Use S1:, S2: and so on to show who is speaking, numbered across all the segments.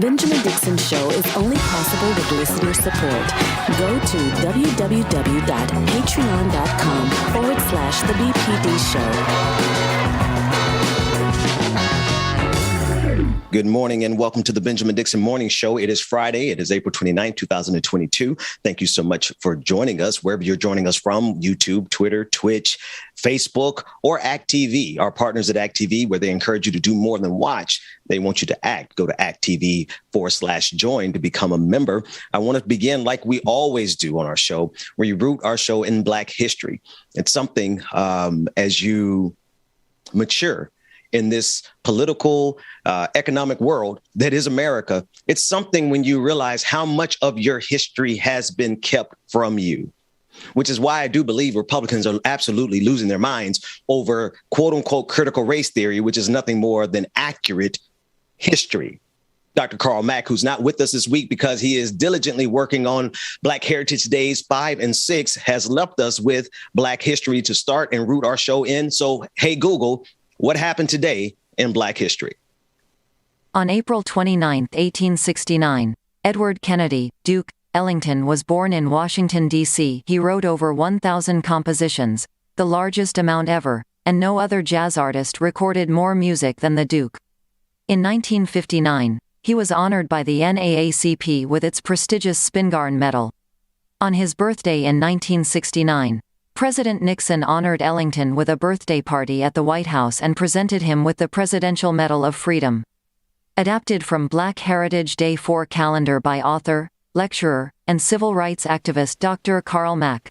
S1: Benjamin Dixon Show is only possible with listener support. Go to www.patreon.com/The BPD Show.
S2: Good morning and welcome to the Benjamin Dixon Morning Show. It is Friday. It is April 29, 2022. Thank you so much for joining us, wherever you're joining us from, YouTube, Twitter, Twitch, Facebook, or Act TV. Our partners at Act TV, where they encourage you to do more than watch. They want you to act. Go to acttv.com/join to become a member. I want to begin like we always do on our show, where you root our show in Black history. It's something as you mature in this political, economic world that is America, it's something when you realize how much of your history has been kept from you, which is why I do believe Republicans are absolutely losing their minds over quote unquote critical race theory, which is nothing more than accurate history. Dr. Carl Mack, who's not with us this week because he is diligently working on Black Heritage Days 5 and 6, has left us with Black history to start and root our show in. So, hey, Google, what happened today in Black history?
S3: On April 29, 1869, Edward Kennedy, Duke Ellington was born in Washington, D.C. He wrote over 1,000 compositions, the largest amount ever, and no other jazz artist recorded more music than the Duke. In 1959, he was honored by the NAACP with its prestigious Spingarn Medal. On his birthday in 1969, President Nixon honored Ellington with a birthday party at the White House and presented him with the Presidential Medal of Freedom. Adapted from Black Heritage Day 4 calendar by author, lecturer, and civil rights activist Dr. Carl Mack.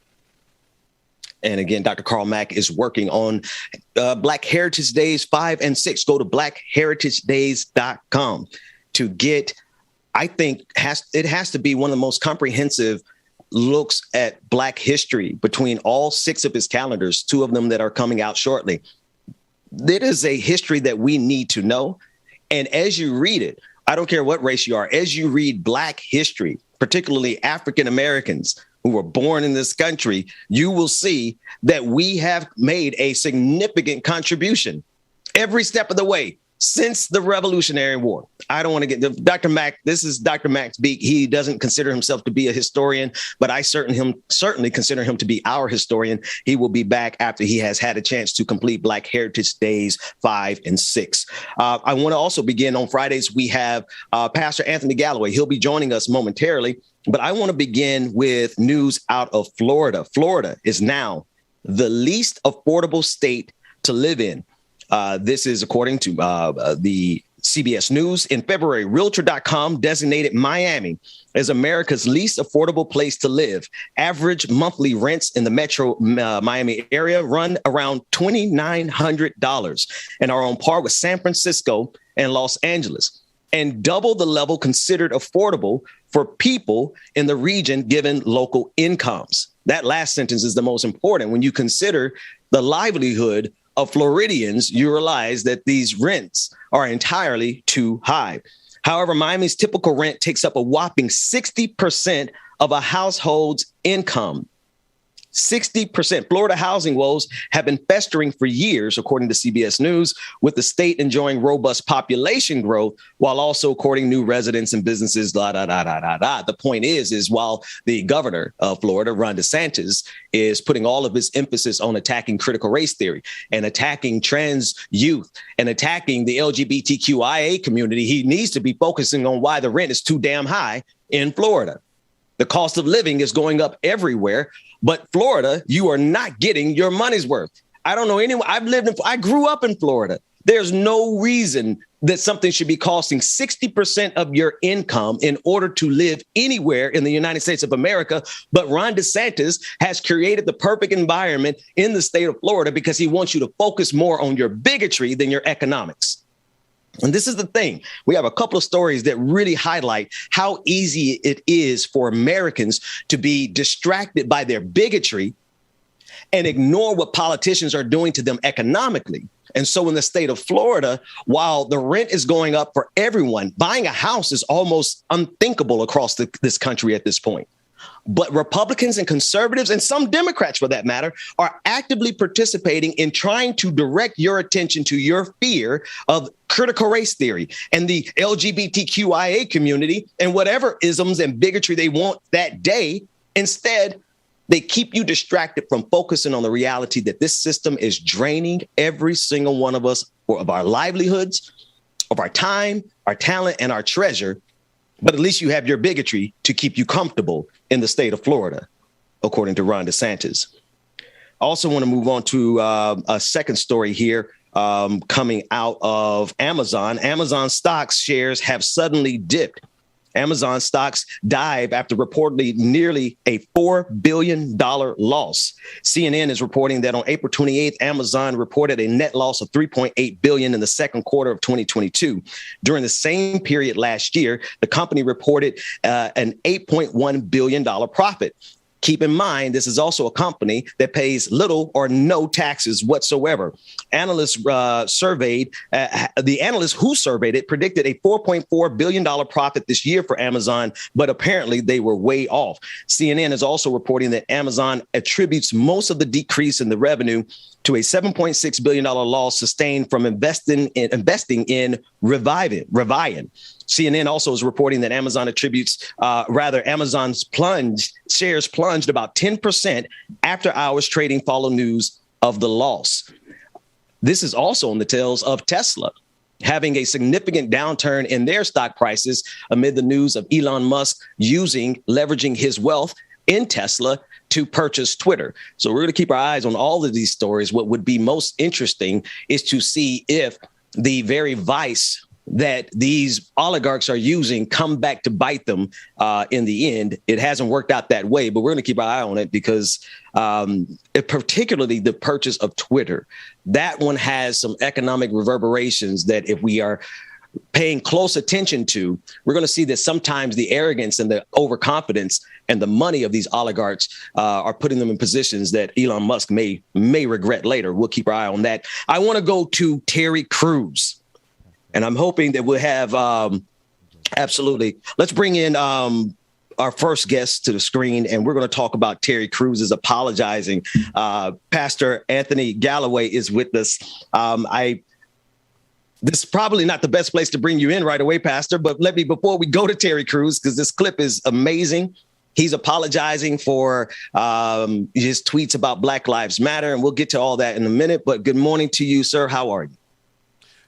S2: And again, Dr. Carl Mack is working on Black Heritage Days 5 and 6. Go to blackheritagedays.com to get, I think, it has to be one of the most comprehensive looks at Black history between all 6 of his calendars, 2 of them that are coming out shortly. It is a history that we need to know. And as you read it, I don't care what race you are, as you read Black history, particularly African Americans who were born in this country, you will see that we have made a significant contribution every step of the way since the Revolutionary War. I don't want to get Dr. Mack. This is Dr. Mack's beat. He doesn't consider himself to be a historian, but I certainly consider him to be our historian. He will be back after he has had a chance to complete Black Heritage Days 5 and 6. I want to also begin on Fridays. We have Pastor Anthony Galloway. He'll be joining us momentarily, but I want to begin with news out of Florida. Florida is now the least affordable state to live in. This is according to the CBS News. In February, Realtor.com designated Miami as America's least affordable place to live. Average monthly rents in the metro Miami area run around $2,900 and are on par with San Francisco and Los Angeles, and double the level considered affordable for people in the region given local incomes. That last sentence is the most important. When you consider the livelihood of Floridians, you realize that these rents are entirely too high. However, Miami's typical rent takes up a whopping 60% of a household's income. 60%. Florida housing woes have been festering for years, according to CBS News, with the state enjoying robust population growth while also courting new residents and businesses, The point is while the governor of Florida, Ron DeSantis, is putting all of his emphasis on attacking critical race theory and attacking trans youth and attacking the LGBTQIA community, he needs to be focusing on why the rent is too damn high in Florida. The cost of living is going up everywhere. But Florida, you are not getting your money's worth. I don't know anyone. I grew up in Florida. There's no reason that something should be costing 60% of your income in order to live anywhere in the United States of America. But Ron DeSantis has created the perfect environment in the state of Florida because he wants you to focus more on your bigotry than your economics. And this is the thing. We have a couple of stories that really highlight how easy it is for Americans to be distracted by their bigotry and ignore what politicians are doing to them economically. And so in the state of Florida, while the rent is going up for everyone, buying a house is almost unthinkable across this country at this point. But Republicans and conservatives, and some Democrats for that matter, are actively participating in trying to direct your attention to your fear of critical race theory and the LGBTQIA community and whatever isms and bigotry they want that day. Instead, they keep you distracted from focusing on the reality that this system is draining every single one of us of our livelihoods, of our time, our talent, and our treasure. But at least you have your bigotry to keep you comfortable in the state of Florida, according to Ron DeSantis. I also want to move on to a second story here coming out of Amazon. Amazon stocks shares have suddenly dipped. Amazon stocks dive after reportedly nearly a $4 billion loss. CNN is reporting that on April 28th, Amazon reported a net loss of $3.8 billion in the second quarter of 2022. During the same period last year, the company reported an $8.1 billion profit. Keep in mind, this is also a company that pays little or no taxes whatsoever. Analysts the analysts who surveyed it predicted a $4.4 billion profit this year for Amazon, but apparently they were way off. CNN is also reporting that Amazon attributes most of the decrease in the revenue to a $7.6 billion loss sustained from investing in Rivian. CNN also is reporting that Amazon Amazon's shares plunged about 10% after hours trading followed news of the loss. This is also on the tails of Tesla having a significant downturn in their stock prices amid the news of Elon Musk leveraging his wealth in Tesla to purchase Twitter. So we're going to keep our eyes on all of these stories. What would be most interesting is to see if the very vice that these oligarchs are using come back to bite them in the end. It hasn't worked out that way, but we're going to keep our eye on it because particularly the purchase of Twitter, that one has some economic reverberations that if we are paying close attention to, we're going to see that sometimes the arrogance and the overconfidence and the money of these oligarchs are putting them in positions that Elon Musk may regret later. We'll keep our eye on that. I want to go to Terry Crews. And I'm hoping that we'll have absolutely. Let's bring in our first guest to the screen, and we're going to talk about Terry Crews apologizing. Pastor Anthony Galloway is with us. This is probably not the best place to bring you in right away, Pastor, but before we go to Terry Crews, because this clip is amazing. He's apologizing for his tweets about Black Lives Matter, and we'll get to all that in a minute. But good morning to you, sir. How are you?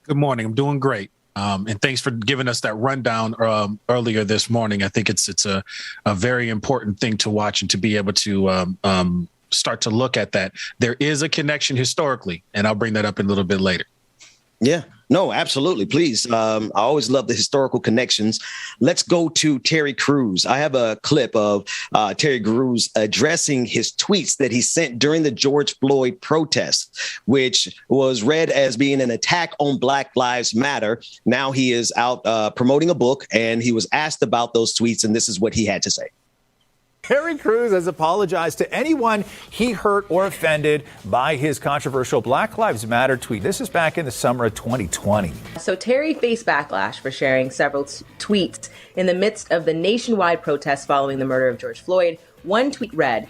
S4: Good morning. I'm doing great. And thanks for giving us that rundown earlier this morning. I think it's a very important thing to watch and to be able to start to look at that. There is a connection historically, and I'll bring that up a little bit later.
S2: Yeah, no, absolutely. Please. I always love the historical connections. Let's go to Terry Crews. I have a clip of Terry Crews addressing his tweets that he sent during the George Floyd protests, which was read as being an attack on Black Lives Matter. Now he is out promoting a book, and he was asked about those tweets, and this is what he had to say.
S5: Terry Crews has apologized to anyone he hurt or offended by his controversial Black Lives Matter tweet. This is back in the summer of 2020.
S6: So Terry faced backlash for sharing several tweets in the midst of the nationwide protests following the murder of George Floyd. One tweet read,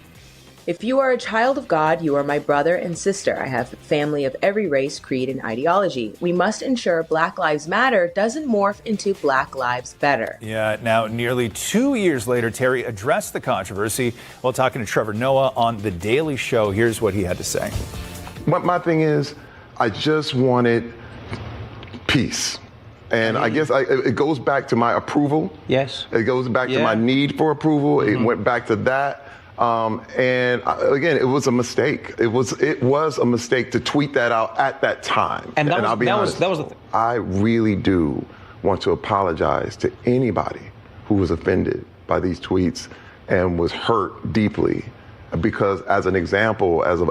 S6: "If you are a child of God, you are my brother and sister. I have family of every race, creed, and ideology. We must ensure Black Lives Matter doesn't morph into Black Lives Better."
S5: Yeah, now nearly 2 years later, Terry addressed the controversy while talking to Trevor Noah on The Daily Show. Here's what he had to say.
S7: My thing is, I just wanted peace. And I guess it goes back to my approval.
S8: Yes.
S7: It goes back to my need for approval. It went back to that. Again, it was a mistake. It was a mistake to tweet that out at that time.
S8: And
S7: I'll be honest,
S8: that was the thing.
S7: I really do want to apologize to anybody who was offended by these tweets and was hurt deeply. Because as an example, as an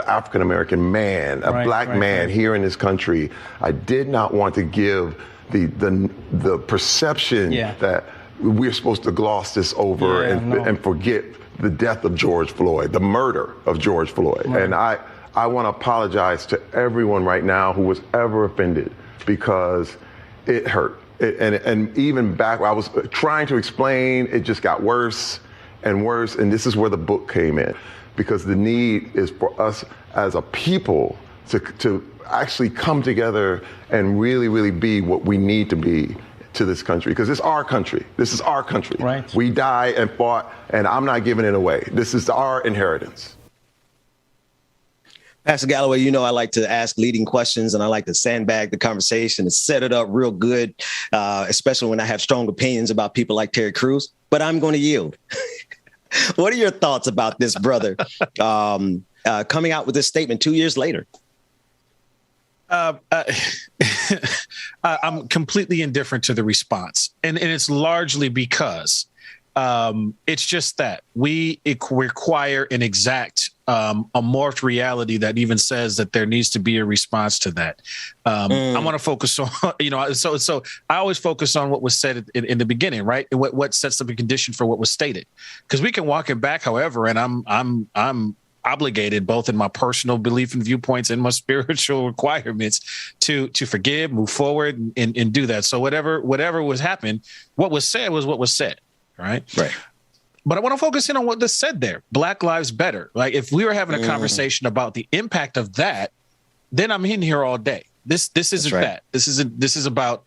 S7: African-American man, a black man here in this country, I did not want to give the perception that we're supposed to gloss this over and forget the death of George Floyd, the murder of George Floyd. Right. And I want to apologize to everyone right now who was ever offended because it hurt. And even back, I was trying to explain, it just got worse. and worse, and this is where the book came in, because the need is for us as a people to actually come together and really, really be what we need to be to this country, because it's our country. This is our country.
S5: Right.
S7: We died and fought, and I'm not giving it away. This is our inheritance.
S2: Pastor Galloway, you know I like to ask leading questions, and I like to sandbag the conversation and set it up real good, especially when I have strong opinions about people like Terry Crews. But I'm going to yield. What are your thoughts about this brother coming out with this statement 2 years later?
S4: I'm completely indifferent to the response, and it's largely because it's just that we require an exact amorphed reality that even says that there needs to be a response to that. I want to focus on, so I always focus on what was said in the beginning, right? And what sets up a condition for what was stated, because we can walk it back, however, and I'm obligated, both in my personal belief and viewpoints and my spiritual requirements, to forgive, move forward, and do that. So whatever was happened, what was said was what was said, right?
S2: Right.
S4: But I want to focus in on what was said there. Black Lives Better. Like, if we were having a conversation about the impact of that, then I'm in here all day. This isn't
S2: right.
S4: that. This is about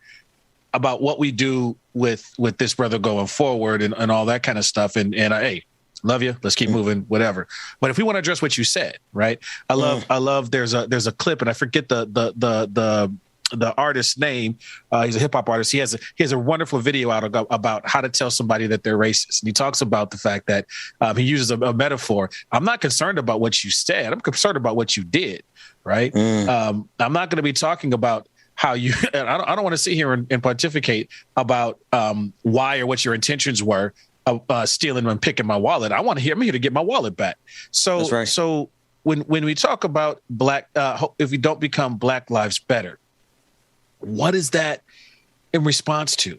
S4: what we do with this brother going forward and all that kind of stuff. And hey, love you. Let's keep moving, whatever. But if we want to address what you said, right? I love there's a clip, and I forget the artist's name. He's a hip hop artist. He has a wonderful video out about how to tell somebody that they're racist. And he talks about the fact that he uses a metaphor. I'm not concerned about what you said. I'm concerned about what you did. Right. I'm not going to be talking about how you, and I don't want to sit here and pontificate about why or what your intentions were stealing and picking my wallet. I'm here to get my wallet back. So,
S2: that's right.
S4: So when we talk about if we don't become Black Lives Better, what is that in response to,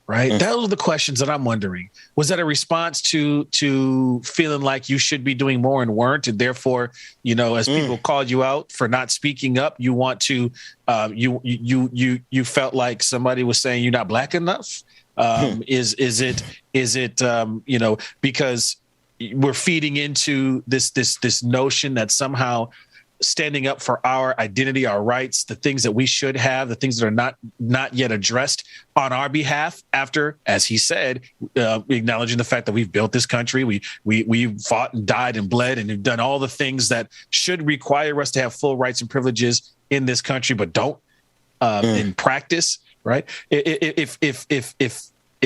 S4: right? Those are the questions that I'm wondering. Was that a response to feeling like you should be doing more and weren't, and therefore, as people called you out for not speaking up, you want to, you felt like somebody was saying you're not Black enough? Is it because we're feeding into this notion that somehow standing up for our identity, our rights, the things that we should have, the things that are not yet addressed on our behalf, after, as he said, acknowledging the fact that we've built this country, we fought and died and bled and have done all the things that should require us to have full rights and privileges in this country, but don't in practice, right? If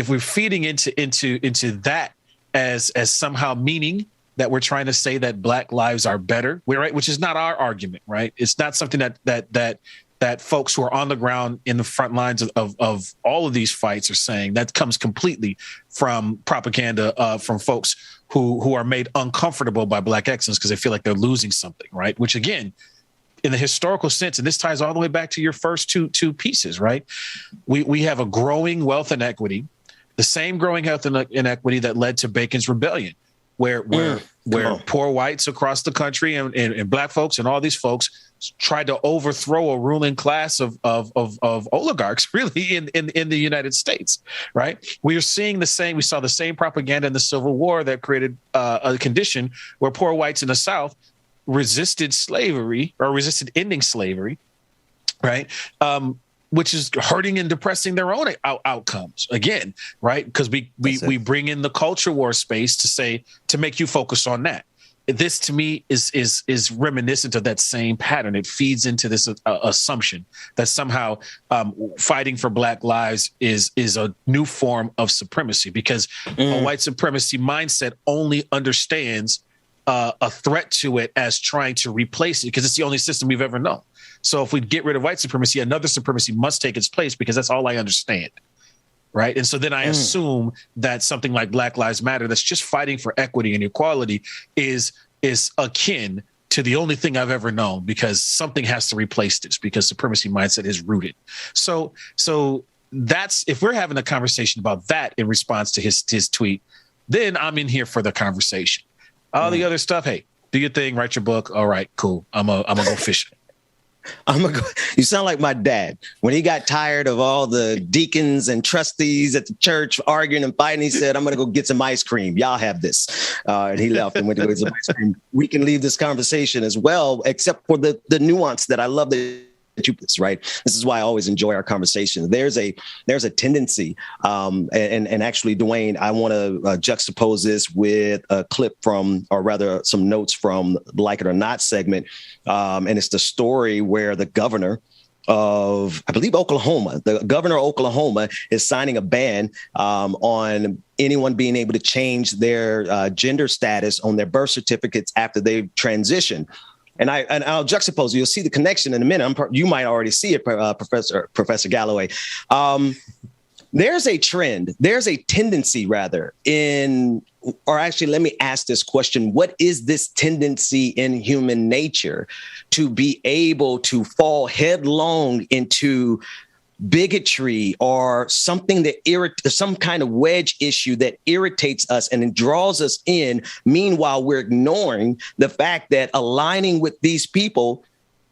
S4: we're feeding into that as somehow meaning that we're trying to say that Black lives are better, right? Which is not our argument, right? It's not something that folks who are on the ground in the front lines of all of these fights are saying. That comes completely from propaganda from folks who are made uncomfortable by Black excellence because they feel like they're losing something, right? Which, again, in the historical sense, and this ties all the way back to your first two pieces, right? We have a growing wealth inequity, the same growing health inequity that led to Bacon's Rebellion, where poor whites across the country and Black folks and all these folks tried to overthrow a ruling class of oligarchs, really, in the United States, right? We are seeing the same. We saw the same propaganda in the Civil War that created a condition where poor whites in the South resisted slavery or resisted ending slavery, right? Which is hurting and depressing their own outcomes again, right? Because we bring in the culture war space to make you focus on that. This, to me, is reminiscent of that same pattern. It feeds into this assumption that somehow fighting for Black lives is a new form of supremacy, because a white supremacy mindset only understands a threat to it as trying to replace it, because it's the only system we've ever known. So if we get rid of white supremacy, another supremacy must take its place, because that's all I understand, right? And so then I assume that something like Black Lives Matter, that's just fighting for equity and equality, is akin to the only thing I've ever known, because something has to replace this, because supremacy mindset is rooted. So that's, if we're having a conversation about that in response to his tweet, then I'm in here for the conversation. All the other stuff, hey, do your thing, write your book. All right, cool. I'm gonna go fishing.
S2: You sound like my dad. When he got tired of all the deacons and trustees at the church arguing and fighting, he said, I'm going to go get some ice cream. Y'all have this. And he left and went to go get some ice cream. We can leave this conversation as well, except for the nuance that I love that you put, right? This is why I always enjoy our conversation. There's a tendency, and actually, Dwayne, I want to juxtapose this with a clip from, or rather some notes from the Like It or Not segment. And it's the story where the governor of, I believe, Oklahoma, the governor of Oklahoma is signing a ban on anyone being able to change their gender status on their birth certificates after they've transitioned. And I'll juxtapose. You'll see the connection in a minute. You might already see it, Professor Galloway. There's a trend. There's a tendency, rather, or actually, let me ask this question. What is this tendency in human nature to be able to fall headlong into bigotry or something that some kind of wedge issue that irritates us and it draws us in? Meanwhile, we're ignoring the fact that aligning with these people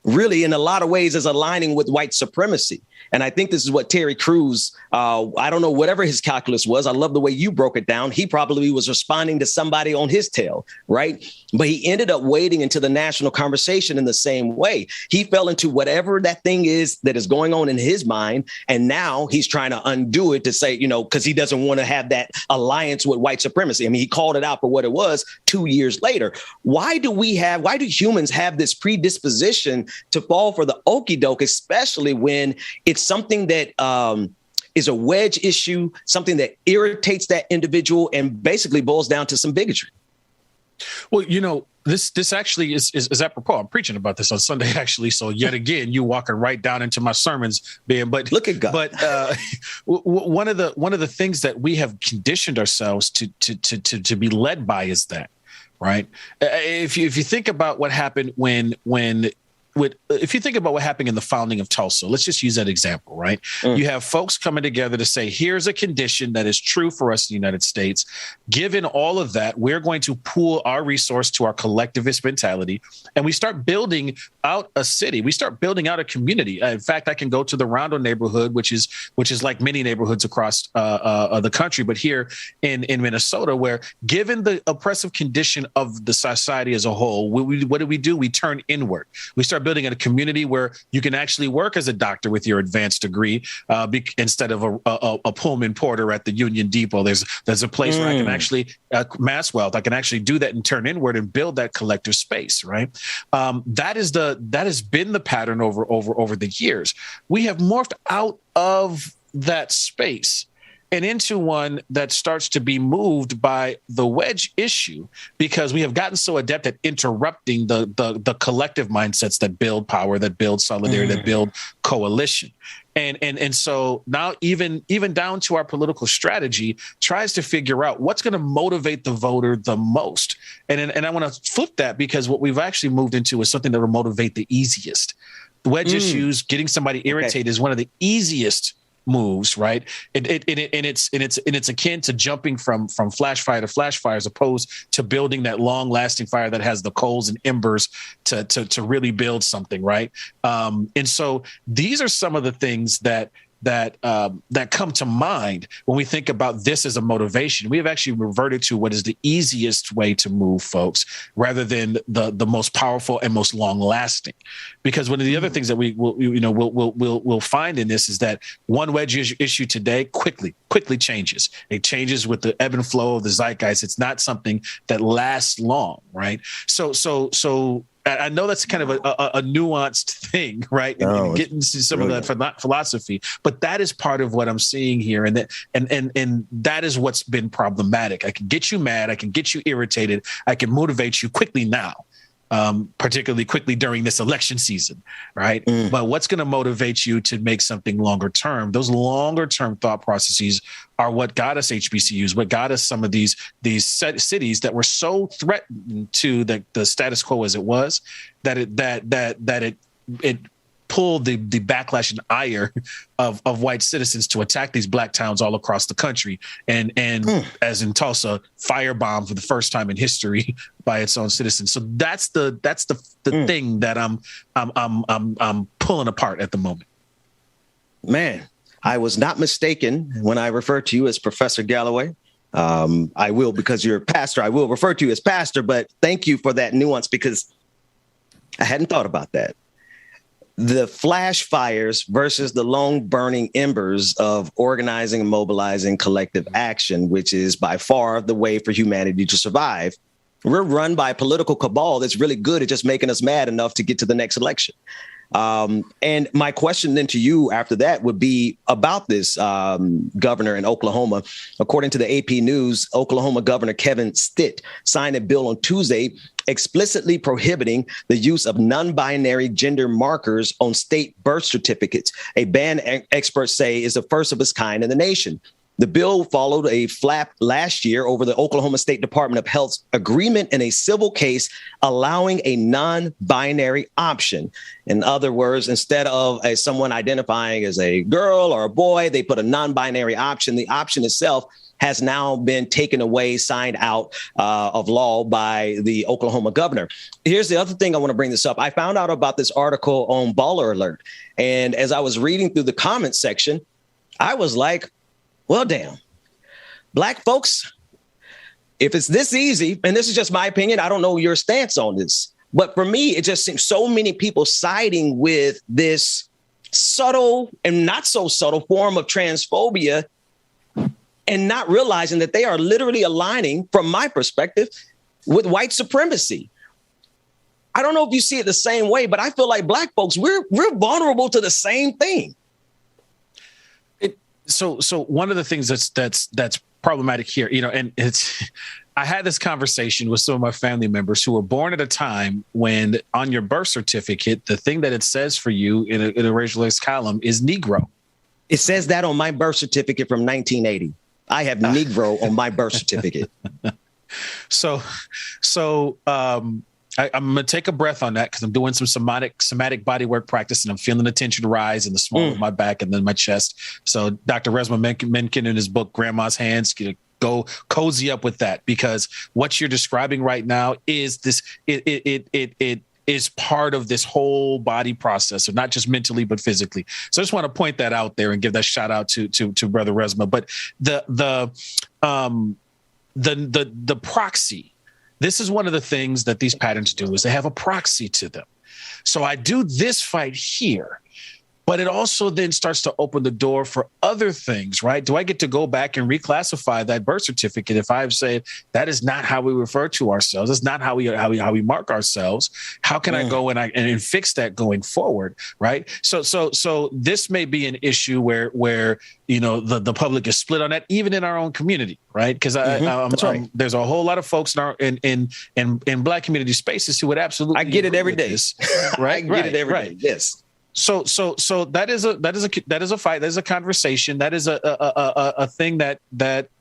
S2: really, in a lot of ways, is aligning with white supremacy. And I think this is what Terry Crews, I don't know, whatever his calculus was. I love the way you broke it down. He probably was responding to somebody on his tail, right? But he ended up wading into the national conversation in the same way. He fell into whatever that thing is that is going on in his mind. And now he's trying to undo it to say, because he doesn't want to have that alliance with white supremacy. I mean, he called it out for what it was 2 years later. Why do humans have this predisposition to fall for the okie doke, especially when it's something that is a wedge issue, something that irritates that individual and basically boils down to some bigotry?
S4: Well, this actually is apropos. I'm preaching about this on Sunday, actually. So yet again, you walking right down into my sermons, Ben. But
S2: look at God.
S4: But one of the things that we have conditioned ourselves to be led by is that, right? If you think about what happened if you think about what happened in the founding of Tulsa, let's just use that example, right? You have folks coming together to say, here's a condition that is true for us in the United States. Given all of that, we're going to pool our resource to our collectivist mentality. And we start building out a city. We start building out a community. In fact, I can go to the Rondo neighborhood, which is like many neighborhoods across the country, but here in Minnesota, where given the oppressive condition of the society as a whole, what do? We turn inward. We start building in a community where you can actually work as a doctor with your advanced degree instead of a Pullman porter at the Union Depot. There's a place where I can actually mass wealth. I can actually do that and turn inward and build that collective space. Right. That has been the pattern over the years. We have morphed out of that space and into one that starts to be moved by the wedge issue, because we have gotten so adept at interrupting the collective mindsets that build power, that build solidarity, that build coalition. And so now even down to our political strategy tries to figure out what's going to motivate the voter the most. And I want to flip that, because what we've actually moved into is something that will motivate the easiest. The wedge issues, getting somebody irritated, is one of the easiest moves, right? And it's akin to jumping from flash fire to flash fire, as opposed to building that long lasting fire that has the coals and embers to really build something, right? And so these are some of the things that come to mind when we think about this as a motivation. We have actually reverted to what is the easiest way to move folks, rather than the most powerful and most long lasting. Because one of the other things that we'll find in this is that one wedge issue today quickly changes. It changes with the ebb and flow of the zeitgeist. It's not something that lasts long, right? So I know that's kind of a nuanced thing, right? And getting into some of that philosophy, but that is part of what I'm seeing here, and that is what's been problematic. I can get you mad, I can get you irritated, I can motivate you quickly now, particularly quickly during this election season, right? But what's going to motivate you to make something longer term? Those longer term thought processes are what got us HBCUs, what got us some of these cities that were so threatened to the status quo as it was, that it pull the backlash and ire of white citizens to attack these black towns all across the country, and as in Tulsa, firebombed for the first time in history by its own citizens. So that's the thing that I'm pulling apart at the moment.
S2: Man, I was not mistaken when I referred to you as Professor Galloway. I will, because you're a pastor, I will refer to you as pastor, but thank you for that nuance, because I hadn't thought about that. The flash fires versus the long burning embers of organizing and mobilizing collective action, which is by far the way for humanity to survive. We're run by a political cabal that's really good at just making us mad enough to get to the next election. And my question then to you after that would be about this governor in Oklahoma. According to the AP News, Oklahoma Governor Kevin Stitt signed a bill on Tuesday explicitly prohibiting the use of non-binary gender markers on state birth certificates, a ban experts say is the first of its kind in the nation. The bill followed a flap last year over the Oklahoma State Department of Health's agreement in a civil case allowing a non-binary option. In other words, instead of someone identifying as a girl or a boy, they put a non-binary option. The option itself has now been taken away, signed out of law by the Oklahoma governor. Here's the other thing I want to bring this up. I found out about this article on Baller Alert. And as I was reading through the comment section, I was like, well, damn, black folks, if it's this easy, and this is just my opinion, I don't know your stance on this, but for me, it just seems so many people siding with this subtle and not so subtle form of transphobia and not realizing that they are literally aligning, from my perspective, with white supremacy. I don't know if you see it the same way, but I feel like black folks, we're vulnerable to the same thing.
S4: So one of the things that's problematic here, and I had this conversation with some of my family members who were born at a time when on your birth certificate, the thing that it says for you in a racialized column is Negro.
S2: It says that on my birth certificate from 1980. I have Negro on my birth certificate.
S4: So I'm going to take a breath on that because I'm doing some somatic body work practice, and I'm feeling the tension rise in the small of my back and then my chest. So Dr. Resma Menken in his book, Grandma's Hands, go cozy up with that, because what you're describing right now is this, it is part of this whole body process, so not just mentally, but physically. So I just want to point that out there and give that shout out to Brother Resma. But the proxy, this is one of the things that these patterns do, is they have a proxy to them. So I do this fight here, but it also then starts to open the door for other things, right? Do I get to go back and reclassify that birth certificate if I've said that is not how we refer to ourselves? That's not how we mark ourselves. How can I go and fix that going forward, right? So this may be an issue where the public is split on that, even in our own community, right? Because there's a whole lot of folks in Black community spaces who would absolutely
S2: I get it every day,
S4: this, right?
S2: I get it every day. Yes.
S4: So that is a fight. That is a conversation. That is a thing that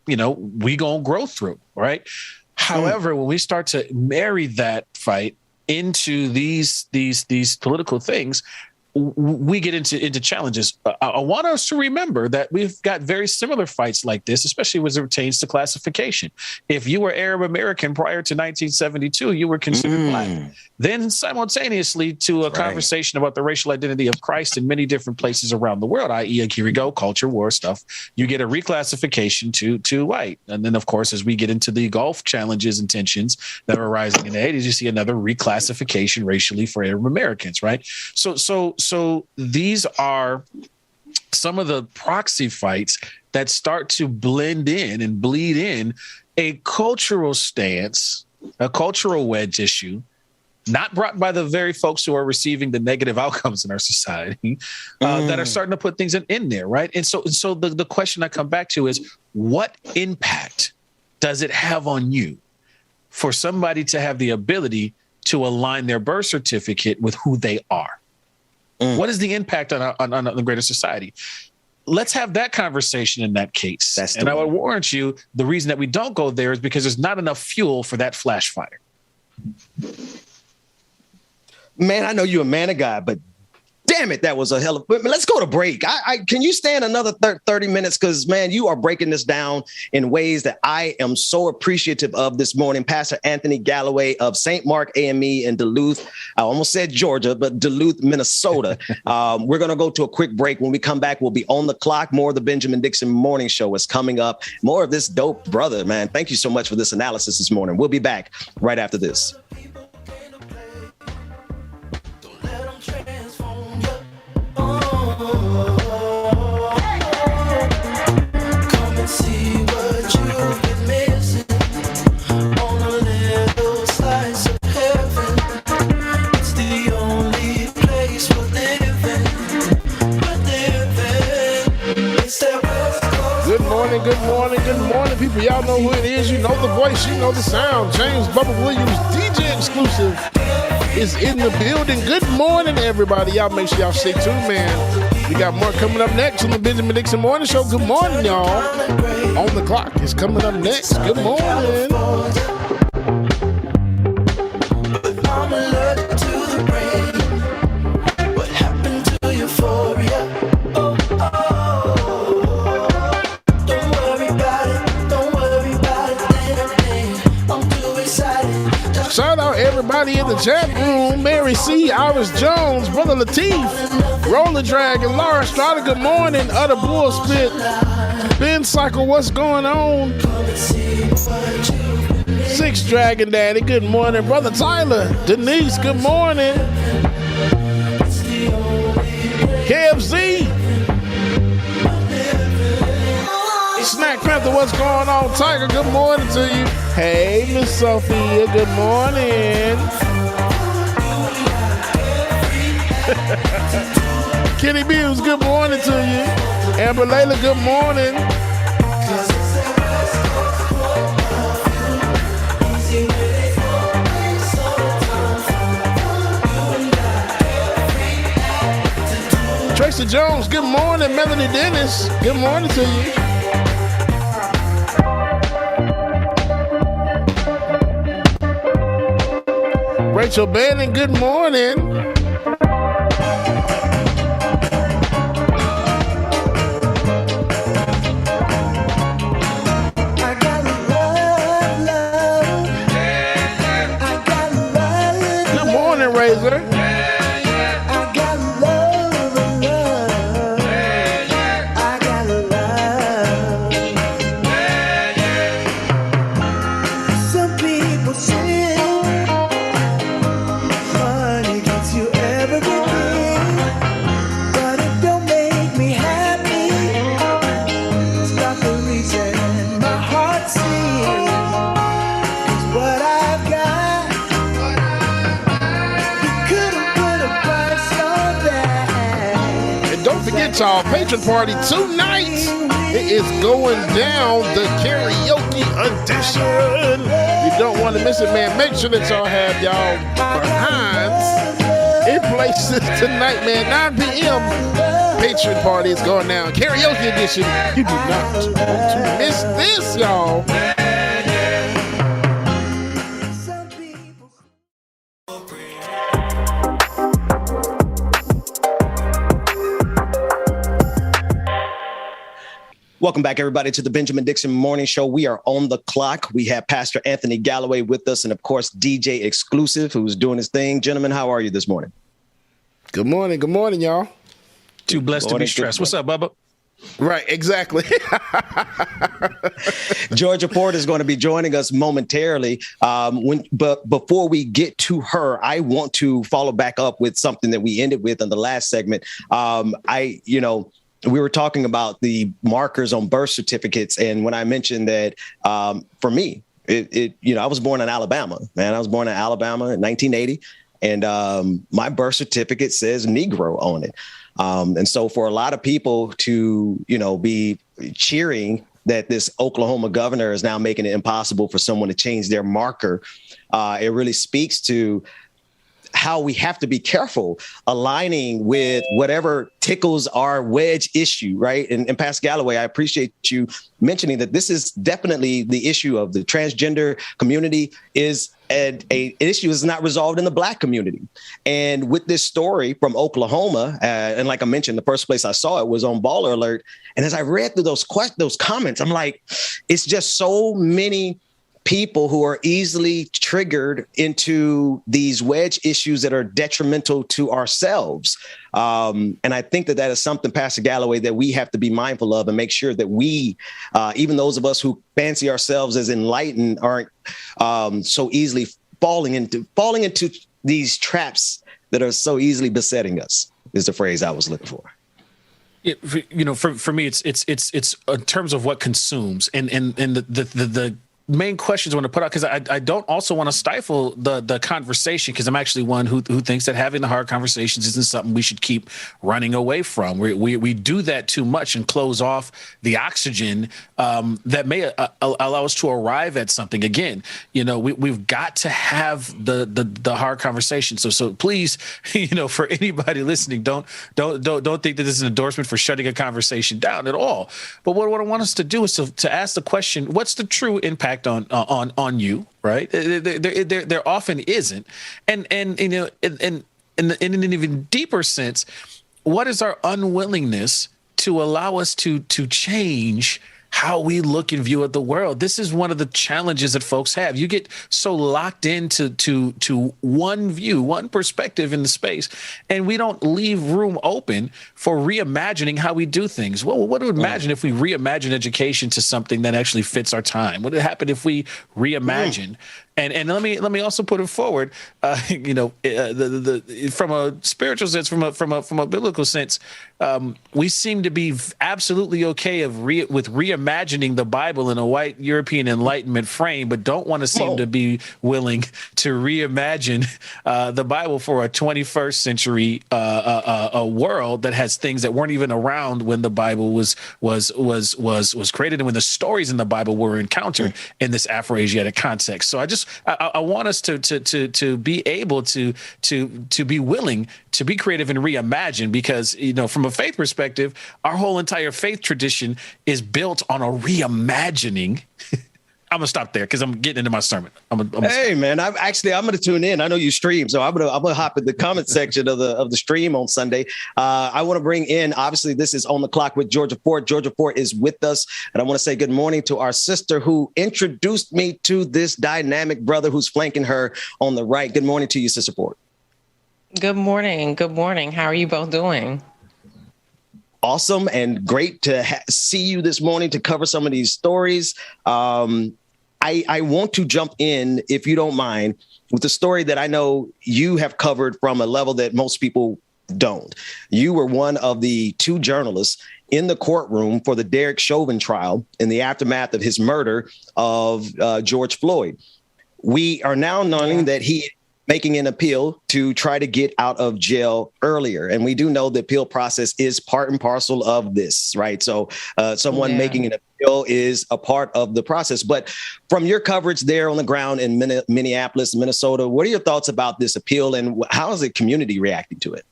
S4: we gonna grow through, right? However, when we start to marry that fight into these political things, we get into challenges. I want us to remember that we've got very similar fights like this, especially as it pertains to classification. If you were Arab American prior to 1972, you were considered Black. Then simultaneously to a conversation about the racial identity of Christ in many different places around the world, i.e. here we go, culture war stuff, you get a reclassification to white. And then, of course, as we get into the Gulf challenges and tensions that are rising in the 80s, you see another reclassification racially for Arab Americans, right? So these are some of the proxy fights that start to blend in and bleed in a cultural stance, a cultural wedge issue, not brought by the very folks who are receiving the negative outcomes in our society, that are starting to put things in there, right? And so the question I come back to is, what impact does it have on you for somebody to have the ability to align their birth certificate with who they are? What is the impact on the greater society? Let's have that conversation in that case. And I would warrant you, the reason that we don't go there is because there's not enough fuel for that flash fire.
S2: Man, I know you're a man of God, but Damn it, that was a hell of. Let's go to break. Can you stand another 30 minutes? Because, man, you are breaking this down in ways that I am so appreciative of this morning. Pastor Anthony Galloway of St. Mark AME in Duluth. I almost said Georgia, but Duluth, Minnesota. We're going to go to a quick break. When we come back, we'll be on the clock. More of the Benjamin Dixon Morning Show is coming up. More of this dope brother, man. Thank you so much for this analysis this morning. We'll be back right after this.
S8: Good morning, people. Y'all know who it is. You know the voice. You know the sound. James Bubba Williams, DJ Exclusive, is in the building. Good morning, everybody. Y'all make sure y'all stay tuned, man. We got more coming up next on the Benjamin Dixon Morning Show. Good morning, y'all. On the Clock is coming up next. Good morning. Shout out everybody in the chat room. Mary C., Iris Jones, Brother Lateef, Roller Dragon, Laura Strada, good morning. Utter Bull Spit, Ben Cycle, what's going on? Six Dragon Daddy, good morning. Brother Tyler, Denise, good morning. KFZ, Snack Panther, what's going on? Tiger, good morning to you. Hey, Miss Sophia, good morning. Kitty Beams, good morning to you. Amber Layla, good morning. Tracy Jones, good morning. Melanie Dennis, good morning to you. Rachel Bannon, good morning. I got love. I got love. Good morning, Razor. I got love. I got love. Some people say y'all, patron party tonight. It is going down, the karaoke edition. You don't want to miss it, man. Make sure that y'all have y'all behinds in places tonight, man. 9 p.m. Patron party is going down. Karaoke edition. You do not want to miss this, y'all.
S2: Welcome back, everybody, to the Benjamin Dixon Morning Show. We are on the clock. We have Pastor Anthony Galloway with us and, of course, DJ Exclusive, who's doing his thing. Gentlemen, how are you this morning?
S8: Good morning. Good morning, y'all.
S4: Too blessed to be stressed. What's up, Bubba?
S8: Right, exactly.
S2: Georgia Port is going to be joining us momentarily. But before we get to her, I want to follow back up with something that we ended with in the last segment. We were talking about the markers on birth certificates. And when I mentioned that, for me, I was born in Alabama, man. I was born in Alabama in 1980. And my birth certificate says Negro on it. And so for a lot of people to, be cheering that this Oklahoma governor is now making it impossible for someone to change their marker, it really speaks to how we have to be careful aligning with whatever tickles our wedge issue, right? And Pastor Galloway, I appreciate you mentioning that this is definitely the issue of the transgender community is an issue is not resolved in the Black community. And with this story from Oklahoma, and like I mentioned, the first place I saw it was on Baller Alert. And as I read through those comments, I'm like, it's just so many people who are easily triggered into these wedge issues that are detrimental to ourselves. And I think that is something, Pastor Galloway, that we have to be mindful of and make sure that we, even those of us who fancy ourselves as enlightened, aren't so easily falling into these traps that are so easily besetting us, is the phrase I was looking for.
S4: For me, it's in terms of what consumes and the main questions I want to put out, because I don't also want to stifle the conversation, because I'm actually one who thinks that having the hard conversations isn't something we should keep running away from. We do that too much and close off the oxygen that may allow us to arrive at something. Again, we've got to have the hard conversation. So please, for anybody listening, don't think that this is an endorsement for shutting a conversation down at all. But what I want us to do is to ask the question: what's the true impact on you, right? There often isn't, and in an even deeper sense, what is our unwillingness to allow us to change how we look and view at the world? This is one of the challenges that folks have. You get so locked into to one view, one perspective in the space, and we don't leave room open for reimagining how we do things. Well, what would imagine if we reimagine education to something that actually fits our time? What would happen if we reimagine? And let me also put it forward, from a spiritual sense, from a biblical sense, we seem to be absolutely okay with reimagining the Bible in a white European Enlightenment frame, but don't want to seem to be willing to reimagine the Bible for a 21st century a world that has things that weren't even around when the Bible was created and when the stories in the Bible were encountered in this Afro-Asiatic context. So I want us to be able to be willing to be creative and reimagine, because from a faith perspective, our whole entire faith tradition is built on a reimagining. I'm gonna stop there because I'm getting into my sermon.
S2: Hey man, I'm gonna tune in. I know you stream, so I'm gonna hop in the comment section of the stream on Sunday. I want to bring in, obviously, this is On the Clock with Georgia Fort. Georgia Fort is with us, and I want to say good morning to our sister who introduced me to this dynamic brother who's flanking her on the right. Good morning to you, Sister Fort. Good morning.
S9: Good morning. How are you both doing?
S2: Awesome and great to see you this morning to cover some of these stories. I want to jump in, if you don't mind, with the story that I know you have covered from a level that most people don't. You were one of the two journalists in the courtroom for the Derek Chauvin trial in the aftermath of his murder of George Floyd. We are now knowing that he is making an appeal to try to get out of jail earlier. And we do know the appeal process is part and parcel of this, right? So someone making an appeal is a part of the process. But from your coverage there on the ground in Minneapolis, Minnesota, what are your thoughts about this appeal and how is the community reacting to it?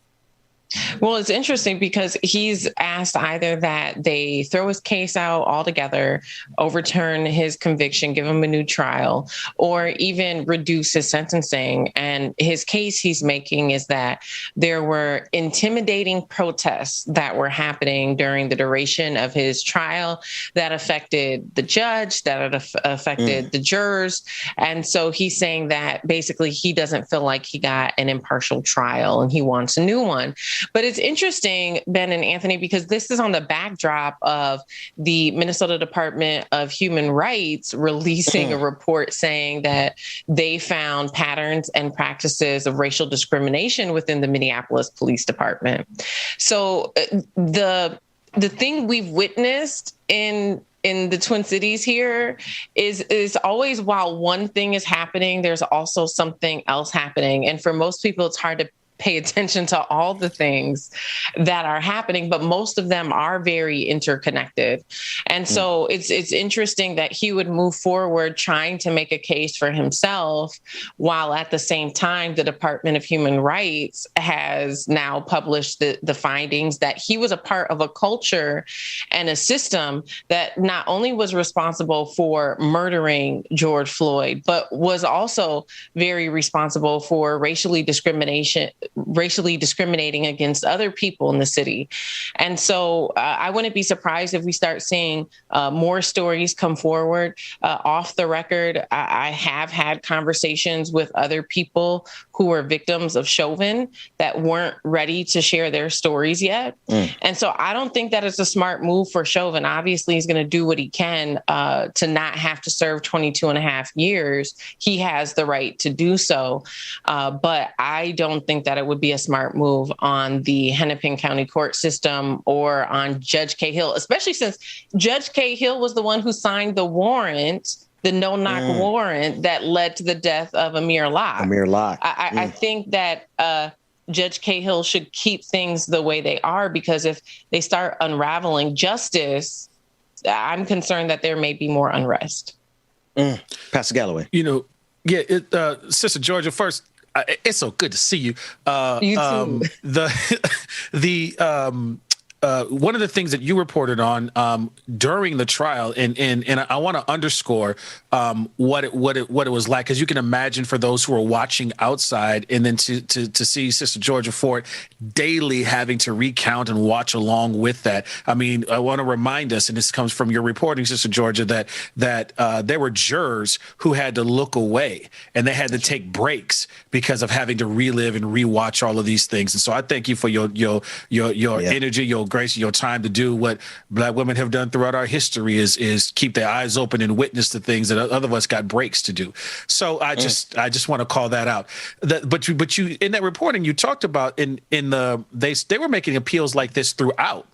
S9: Well, it's interesting because he's asked either that they throw his case out altogether, overturn his conviction, give him a new trial, or even reduce his sentencing. And his case he's making is that there were intimidating protests that were happening during the duration of his trial that affected the judge, that affected the jurors. And so he's saying that basically he doesn't feel like he got an impartial trial and he wants a new one. But it's interesting, Ben and Anthony, because this is on the backdrop of the Minnesota Department of Human Rights releasing a report saying that they found patterns and practices of racial discrimination within the Minneapolis Police Department. So the thing we've witnessed in the Twin Cities here is always, while one thing is happening, there's also something else happening. And for most people, it's hard to pay attention to all the things that are happening, but most of them are very interconnected. And so it's interesting that he would move forward trying to make a case for himself, while at the same time, the Department of Human Rights has now published the findings that he was a part of a culture and a system that not only was responsible for murdering George Floyd, but was also very responsible for racially discriminating against other people in the city. And so I wouldn't be surprised if we start seeing more stories come forward. Off the record, I have had conversations with other people who were victims of Chauvin that weren't ready to share their stories yet. And so I don't think that it's a smart move for Chauvin. Obviously, he's going to do what he can to not have to serve 22 and a half years. He has the right to do so. But I don't think that it would be a smart move on the Hennepin County court system or on Judge Cahill, especially since Judge Cahill was the one who signed the warrant, the no-knock warrant that led to the death of Amir Locke. I think that Judge Cahill should keep things the way they are, because if they start unraveling justice, I'm concerned that there may be more unrest.
S2: Pastor Galloway.
S4: Sister Georgia, first, it's so good to see you.
S9: You too.
S4: One of the things that you reported on during the trial, and I want to underscore what it was like, because you can imagine for those who are watching outside, and then to see Sister Georgia Fort daily having to recount and watch along with that. I mean, I want to remind us, and this comes from your reporting, Sister Georgia, that there were jurors who had to look away, and they had to take breaks because of having to relive and rewatch all of these things. And so I thank you for your energy, your grace, your time to do what Black women have done throughout our history is keep their eyes open and witness the things that other of us got breaks to do. So I just want to call that out. But you in that reporting, you talked about they were making appeals like this throughout.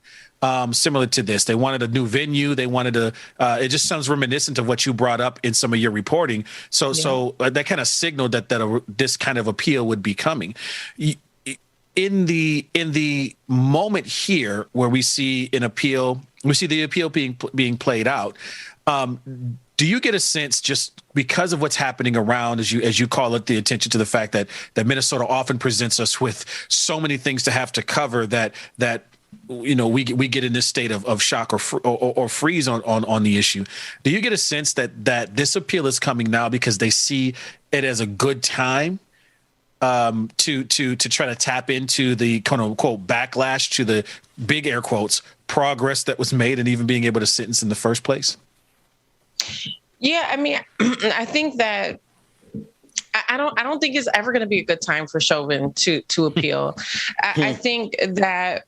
S4: Similar to this, they wanted a new venue. They wanted it just sounds reminiscent of what you brought up in some of your reporting. So that kind of signaled that this kind of appeal would be coming. In the moment here where we see the appeal being played out. Do you get a sense, just because of what's happening around, as you call it, the attention to the fact that Minnesota often presents us with so many things to have to cover that we get in this state of shock or freeze on the issue? Do you get a sense that this appeal is coming now because they see it as a good time to try to tap into the quote unquote backlash to the big air quotes progress that was made and even being able to sentence in the first place?
S9: Yeah, I mean, I think that I don't think it's ever going to be a good time for Chauvin to appeal. I think that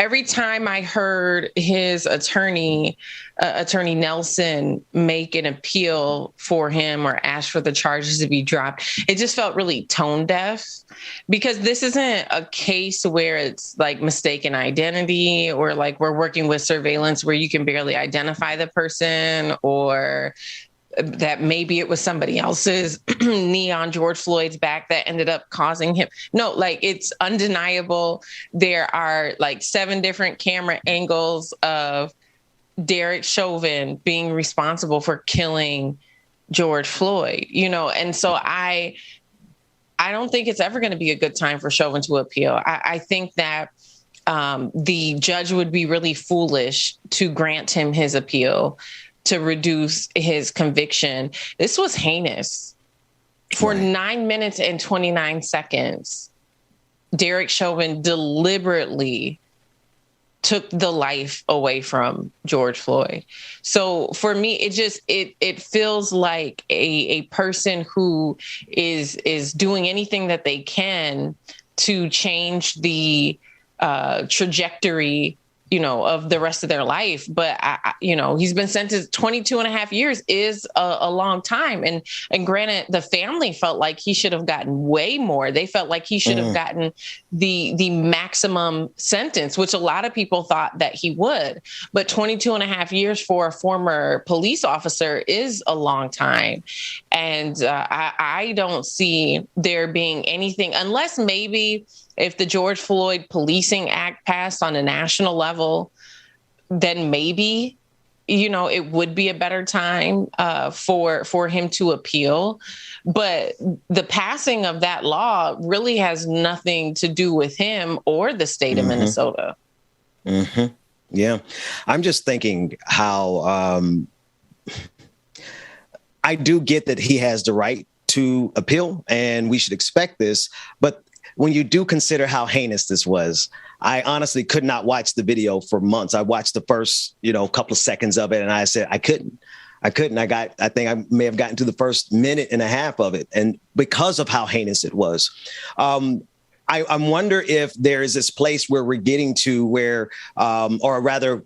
S9: every time I heard his attorney Nelson, make an appeal for him or ask for the charges to be dropped, it just felt really tone deaf, because this isn't a case where it's like mistaken identity or like we're working with surveillance where you can barely identify the person, or that maybe it was somebody else's knee on George Floyd's back that ended up causing him. No, like, it's undeniable. There are like 7 different camera angles of Derek Chauvin being responsible for killing George Floyd, and so I don't think it's ever going to be a good time for Chauvin to appeal. I think that the judge would be really foolish to grant him his appeal to reduce his conviction. This was heinous. For 9 minutes and 29 seconds, Derek Chauvin deliberately took the life away from George Floyd. So for me, it feels like a person who is doing anything that they can to change the trajectory of the rest of their life. But, he's been sentenced 22 and a half years is a long time. And granted, the family felt like he should have gotten way more. They felt like he should have gotten the maximum sentence, which a lot of people thought that he would. But 22 and a half years for a former police officer is a long time. And I don't see there being anything, unless maybe If the George Floyd Policing Act passed on a national level, then maybe, it would be a better time for him to appeal. But the passing of that law really has nothing to do with him or the state of Minnesota.
S2: Mm-hmm. Yeah. I'm just thinking how I do get that he has the right to appeal and we should expect this. But when you do consider how heinous this was, I honestly could not watch the video for months. I watched the first, couple of seconds of it and I said, I couldn't. I think I may have gotten to the first minute and a half of it. And because of how heinous it was, I wonder if there is this place where we're getting to where, or rather,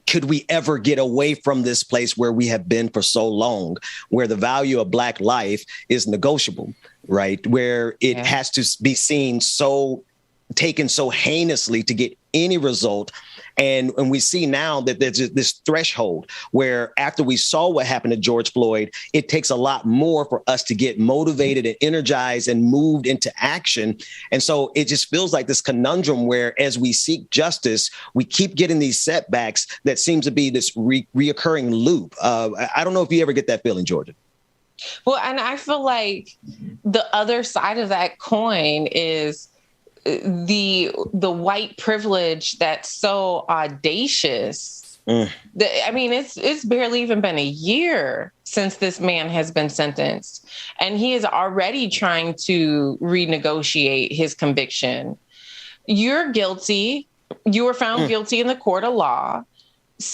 S2: could we ever get away from this place where we have been for so long, where the value of Black life is negotiable, right? Where it has to be seen taken so heinously to get any result. And we see now that there's this threshold where after we saw what happened to George Floyd, it takes a lot more for us to get motivated and energized and moved into action. And so it just feels like this conundrum where as we seek justice, we keep getting these setbacks that seems to be this reoccurring loop. I don't know if you ever get that feeling, Georgia.
S9: Well, and I feel like the other side of that coin is the white privilege that's so audacious. It's barely even been a year since this man has been sentenced, and he is already trying to renegotiate his conviction. You're guilty. You were found guilty in the court of law.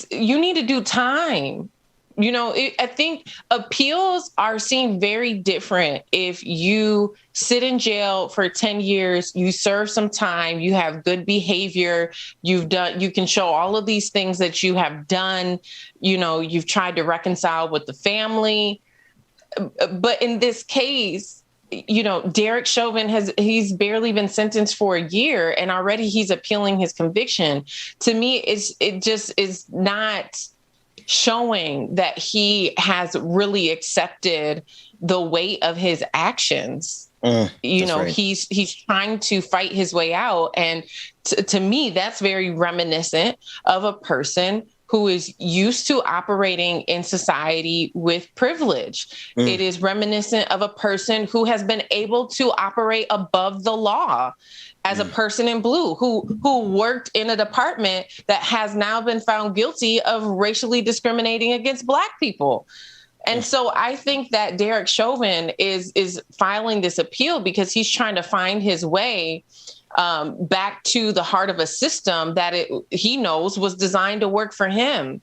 S9: You need to do time. I think appeals are seen very different if you sit in jail for 10 years, you serve some time, you have good behavior, you can show all of these things that you have done, you've tried to reconcile with the family. But in this case, Derek Chauvin he's barely been sentenced for a year and already he's appealing his conviction. To me, it just is not showing that he has really accepted the weight of his actions. Right. He's trying to fight his way out. And to me, that's very reminiscent of a person who is used to operating in society with privilege. It is reminiscent of a person who has been able to operate above the law as a person in blue who worked in a department that has now been found guilty of racially discriminating against Black people. And so I think that Derek Chauvin is filing this appeal because he's trying to find his way back to the heart of a system that he knows was designed to work for him.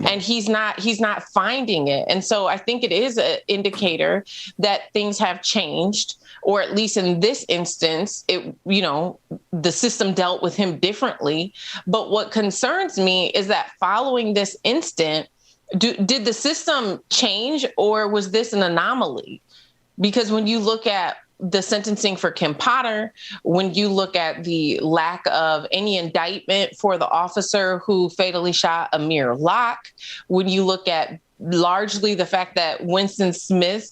S9: And he's not finding it. And so I think it is an indicator that things have changed, or at least in this instance, the system dealt with him differently. But what concerns me is that following this instant, did the system change, or was this an anomaly? Because when you look at the sentencing for Kim Potter, when you look at the lack of any indictment for the officer who fatally shot Amir Locke, when you look at largely the fact that Winston Smith,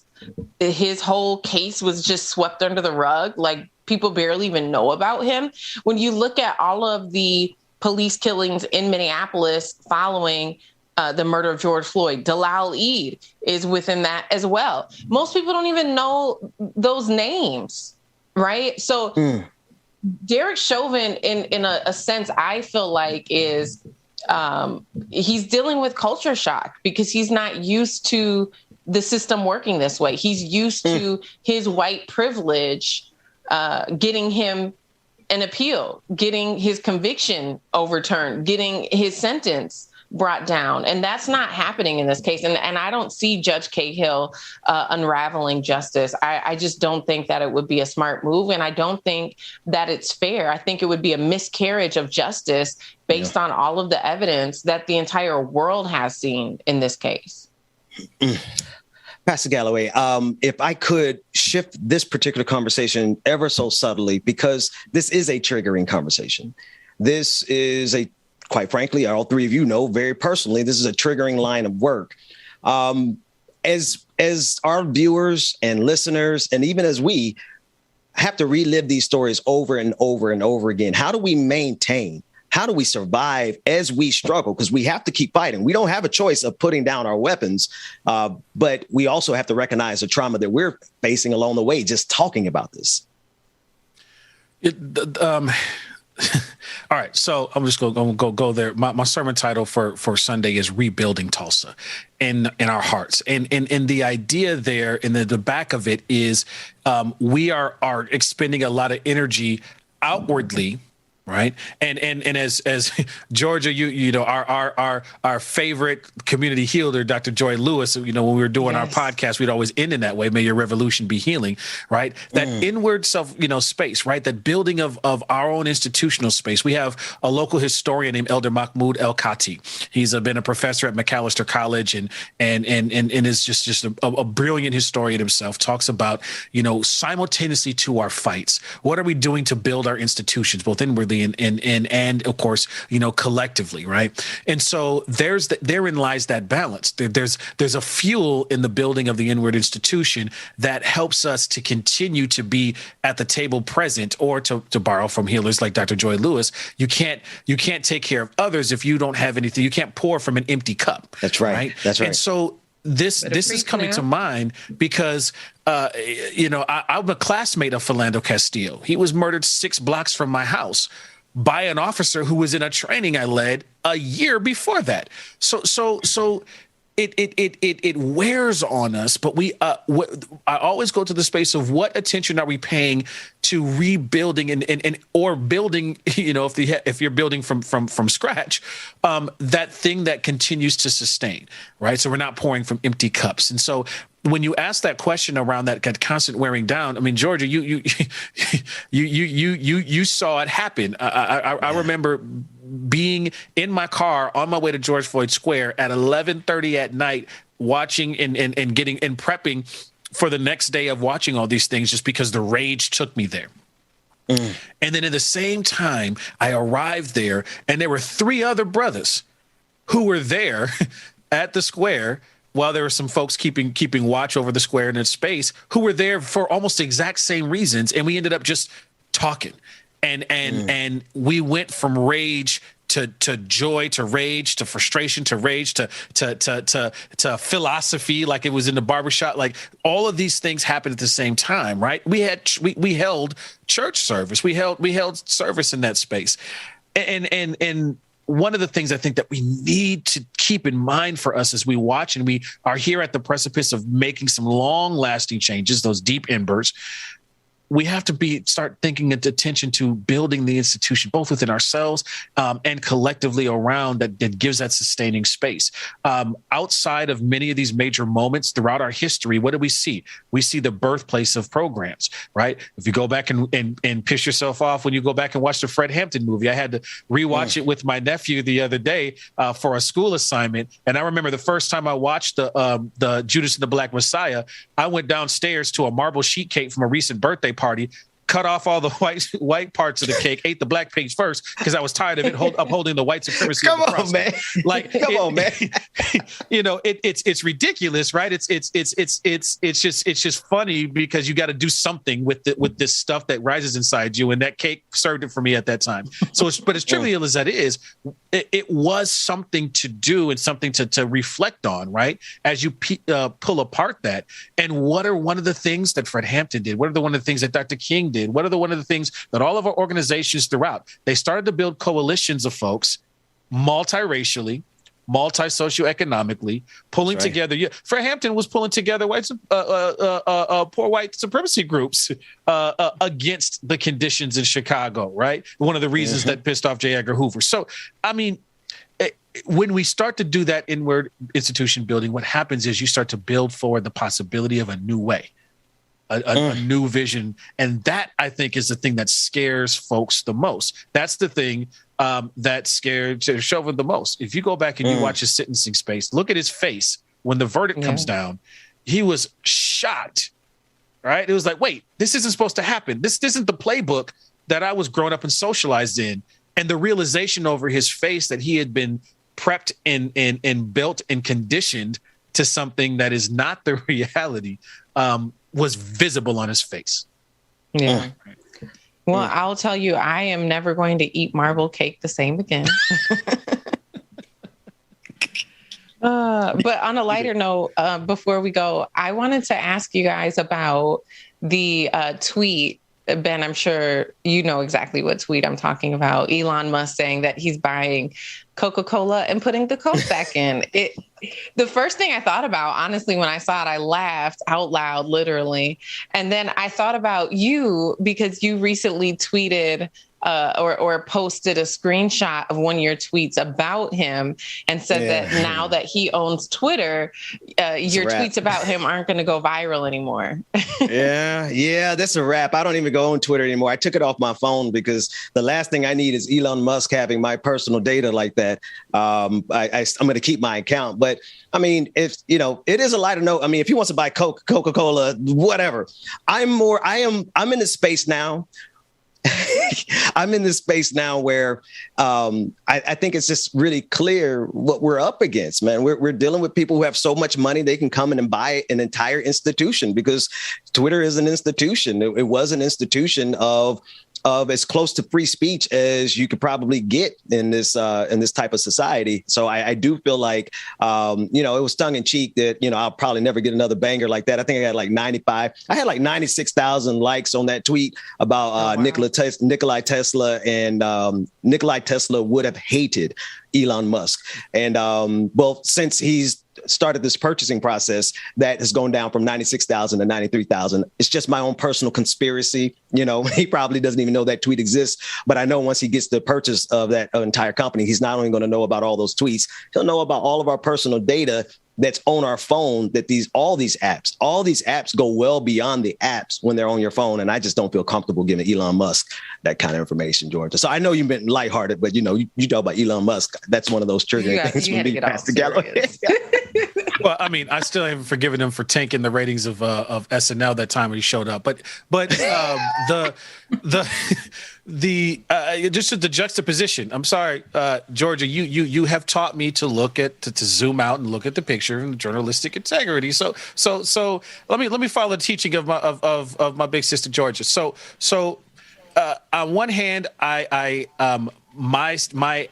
S9: his whole case was just swept under the rug, like people barely even know about him. When you look at all of the police killings in Minneapolis following the murder of George Floyd, Dalal Eid is within that as well. Most people don't even know those names, right? So Derek Chauvin, in a sense, I feel like is he's dealing with culture shock because he's not used to the system working this way. He's used to his white privilege getting him an appeal, getting his conviction overturned, getting his sentence brought down. And that's not happening in this case. And I don't see Judge Cahill unraveling justice. I just don't think that it would be a smart move. And I don't think that it's fair. I think it would be a miscarriage of justice based on all of the evidence that the entire world has seen in this case.
S2: Pastor Galloway, if I could shift this particular conversation ever so subtly, because this is a triggering conversation. This is quite frankly, all three of you know very personally, this is a triggering line of work. As our viewers and listeners, and even as we have to relive these stories over and over and over again. How do we maintain? How do we survive as we struggle? Because we have to keep fighting. We don't have a choice of putting down our weapons, but we also have to recognize the trauma that we're facing along the way, just talking about this.
S4: All right, so I'm just going to go there. My sermon title for Sunday is Rebuilding Tulsa in our hearts. And the idea there in the back of it is we are expending a lot of energy outwardly, right? And as Georgia, you know, our favorite community healer, Dr. Joy Lewis, you know, when we were doing our podcast, we'd always end in that way. May your revolution be healing, right? That inward self, you know, space, right? That building of our own institutional space. We have a local historian named Elder Mahmoud El Khati. He's been a professor at Macalester College and is just a brilliant historian himself. Talks about, you know, simultaneously to our fights, what are we doing to build our institutions, both inwardly and of course, you know, collectively, right? And so therein lies that balance. There's a fuel in the building of the inward institution that helps us to continue to be at the table present, or to borrow from healers like Dr. Joy Lewis, you can't take care of others if you don't have anything. You can't pour from an empty cup.
S2: That's right. That's right.
S4: And so this is coming to mind because, you know, I'm a classmate of Philando Castillo. He was murdered 6 blocks from my house by an officer who was in a training I led a year before that. So it wears on us, but I always go to the space of what attention are we paying to rebuilding and or building, you know, if you're building from scratch, that thing that continues to sustain, right? So we're not pouring from empty cups. And so when you ask that question around that constant wearing down, I mean, Georgia, you saw it happen. I remember being in my car on my way to George Floyd Square at 11:30 at night, watching and prepping for the next day of watching all these things, just because the rage took me there. And then at the same time, I arrived there, and there were 3 other brothers who were there at the square, while there were some folks keeping watch over the square and its space, who were there for almost the exact same reasons. And we ended up just talking. And we went from rage to joy, to rage, to frustration, to rage, to philosophy, like it was in the barbershop. Like all of these things happened at the same time, right? We held church service. We held service in that space. And one of the things I think that we need to keep in mind for us as we watch, and we are here at the precipice of making some long-lasting changes, those deep embers, we have to start thinking attention to building the institution, both within ourselves and collectively around that gives that sustaining space. Outside of many of these major moments throughout our history, what do we see? We see the birthplace of programs, right? If you go back and piss yourself off when you go back and watch the Fred Hampton movie, I had to rewatch it with my nephew the other day for a school assignment. And I remember the first time I watched the Judas and the Black Messiah, I went downstairs to a marble sheet cake from a recent birthday party, cut off all the white parts of the cake, ate the black pigs first because I was tired of it upholding the white supremacy.
S2: Come
S4: of the
S2: on, man!
S4: Like, come on, man! You know, it's ridiculous, right? It's just funny because you got to do something with this stuff that rises inside you, and that cake served it for me at that time. So, but as trivial as that is, it was something to do and something to reflect on, right? As you pull apart that, and what are one of the things that Fred Hampton did? What are one of the things that Dr. King did? What are one of the things that all of our organizations throughout? They started to build coalitions of folks, multiracially, multi-socioeconomically, pulling together. Fred Hampton was pulling together poor white supremacy groups against the conditions in Chicago, right? One of the reasons that pissed off J. Edgar Hoover. So, I mean, when we start to do that inward institution building, what happens is you start to build forward the possibility of a new way. A new vision. And that, I think, is the thing that scares folks the most. That's the thing that scared Chauvin the most. If you go back and you watch his sentencing space, look at his face when the verdict comes down. He was shocked, right? It was like, wait, this isn't supposed to happen. This isn't the playbook that I was growing up and socialized in. And the realization over his face that he had been prepped and built and conditioned to something that is not the reality was visible on his face.
S9: Yeah. Well, I'll tell you, I am never going to eat marble cake the same again. But on a lighter note, before we go, I wanted to ask you guys about the tweet. Ben, I'm sure you know exactly what tweet I'm talking about. Elon Musk saying that he's buying Coca-Cola and putting the Coke back in. The first thing I thought about, honestly, when I saw it, I laughed out loud, literally. And then I thought about you because you recently tweeted or posted a screenshot of one of your tweets about him and said that now that he owns Twitter, your tweets about him aren't going to go viral anymore.
S2: Yeah, that's a wrap. I don't even go on Twitter anymore. I took it off my phone because the last thing I need is Elon Musk having my personal data like that. I'm going to keep my account. But I mean, if it is a lighter note. I mean, if he wants to buy Coca-Cola, whatever. I'm in this space now. I'm in this space now where I think it's just really clear what we're up against, man. We're dealing with people who have so much money they can come in and buy an entire institution because Twitter is an institution. It was an institution of as close to free speech as you could probably get in this type of society. So I do feel like, it was tongue in cheek that, I'll probably never get another banger like that. I think I had like 96,000 likes on that tweet about Nikola Tesla, and Nikola Tesla would have hated Elon Musk. And since he's started this purchasing process, that has gone down from 96,000 to 93,000. It's just my own personal conspiracy. He probably doesn't even know that tweet exists, but I know once he gets the purchase of that entire company, he's not only going to know about all those tweets, he'll know about all of our personal data that's on our phone, that all these apps go well beyond the apps when they're on your phone. And I just don't feel comfortable giving Elon Musk that kind of information, Georgia. So I know you've been lighthearted, but you talk about Elon Musk. That's one of those triggering things when we pass together.
S4: Well, I mean, I still haven't forgiven him for tanking the ratings of SNL that time when he showed up. But just the juxtaposition. I'm sorry, Georgia. You have taught me to look at to zoom out and look at the picture and journalistic integrity. So let me follow the teaching of my big sister Georgia. So on one hand, my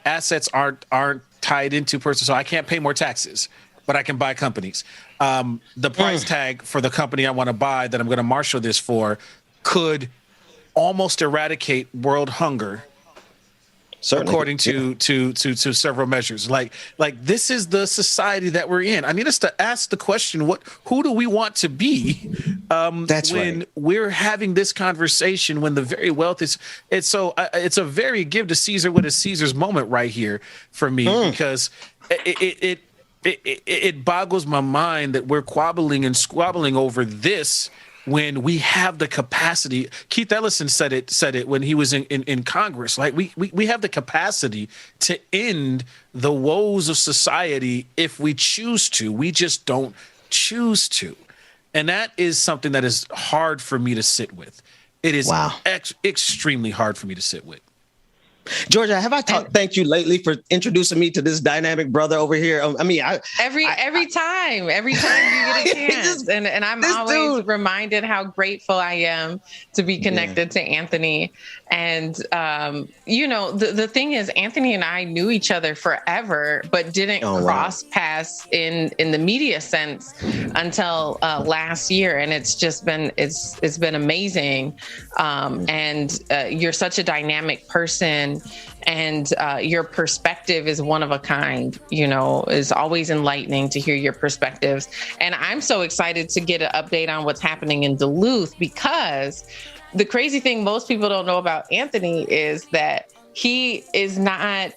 S4: assets aren't tied into person, so I can't pay more taxes, but I can buy companies. The price tag for the company I want to buy that I'm going to marshal this for could almost eradicate world hunger. Certainly. According to several measures. Like this is the society that we're in. I need us to ask the question, who do we want to be when we're having this conversation, when the very wealth it's a very give to Caesar what is Caesar's moment right here for me, because it boggles my mind that we're quabbling and squabbling over this when we have the capacity. Keith Ellison said it when he was in Congress. Like we have the capacity to end the woes of society if we choose to. We just don't choose to. And that is something that is hard for me to sit with. It is extremely hard for me to sit with.
S2: Georgia, have I thanked you lately for introducing me to this dynamic brother over here? I mean,
S9: every time you get a chance, and I'm always reminded how grateful I am to be connected to Anthony. And the thing is, Anthony and I knew each other forever, but didn't cross paths in the media sense until last year, and it's been amazing. And you're such a dynamic person. And your perspective is one of a kind, is always enlightening to hear your perspectives. And I'm so excited to get an update on what's happening in Duluth, because the crazy thing most people don't know about Anthony is that he is not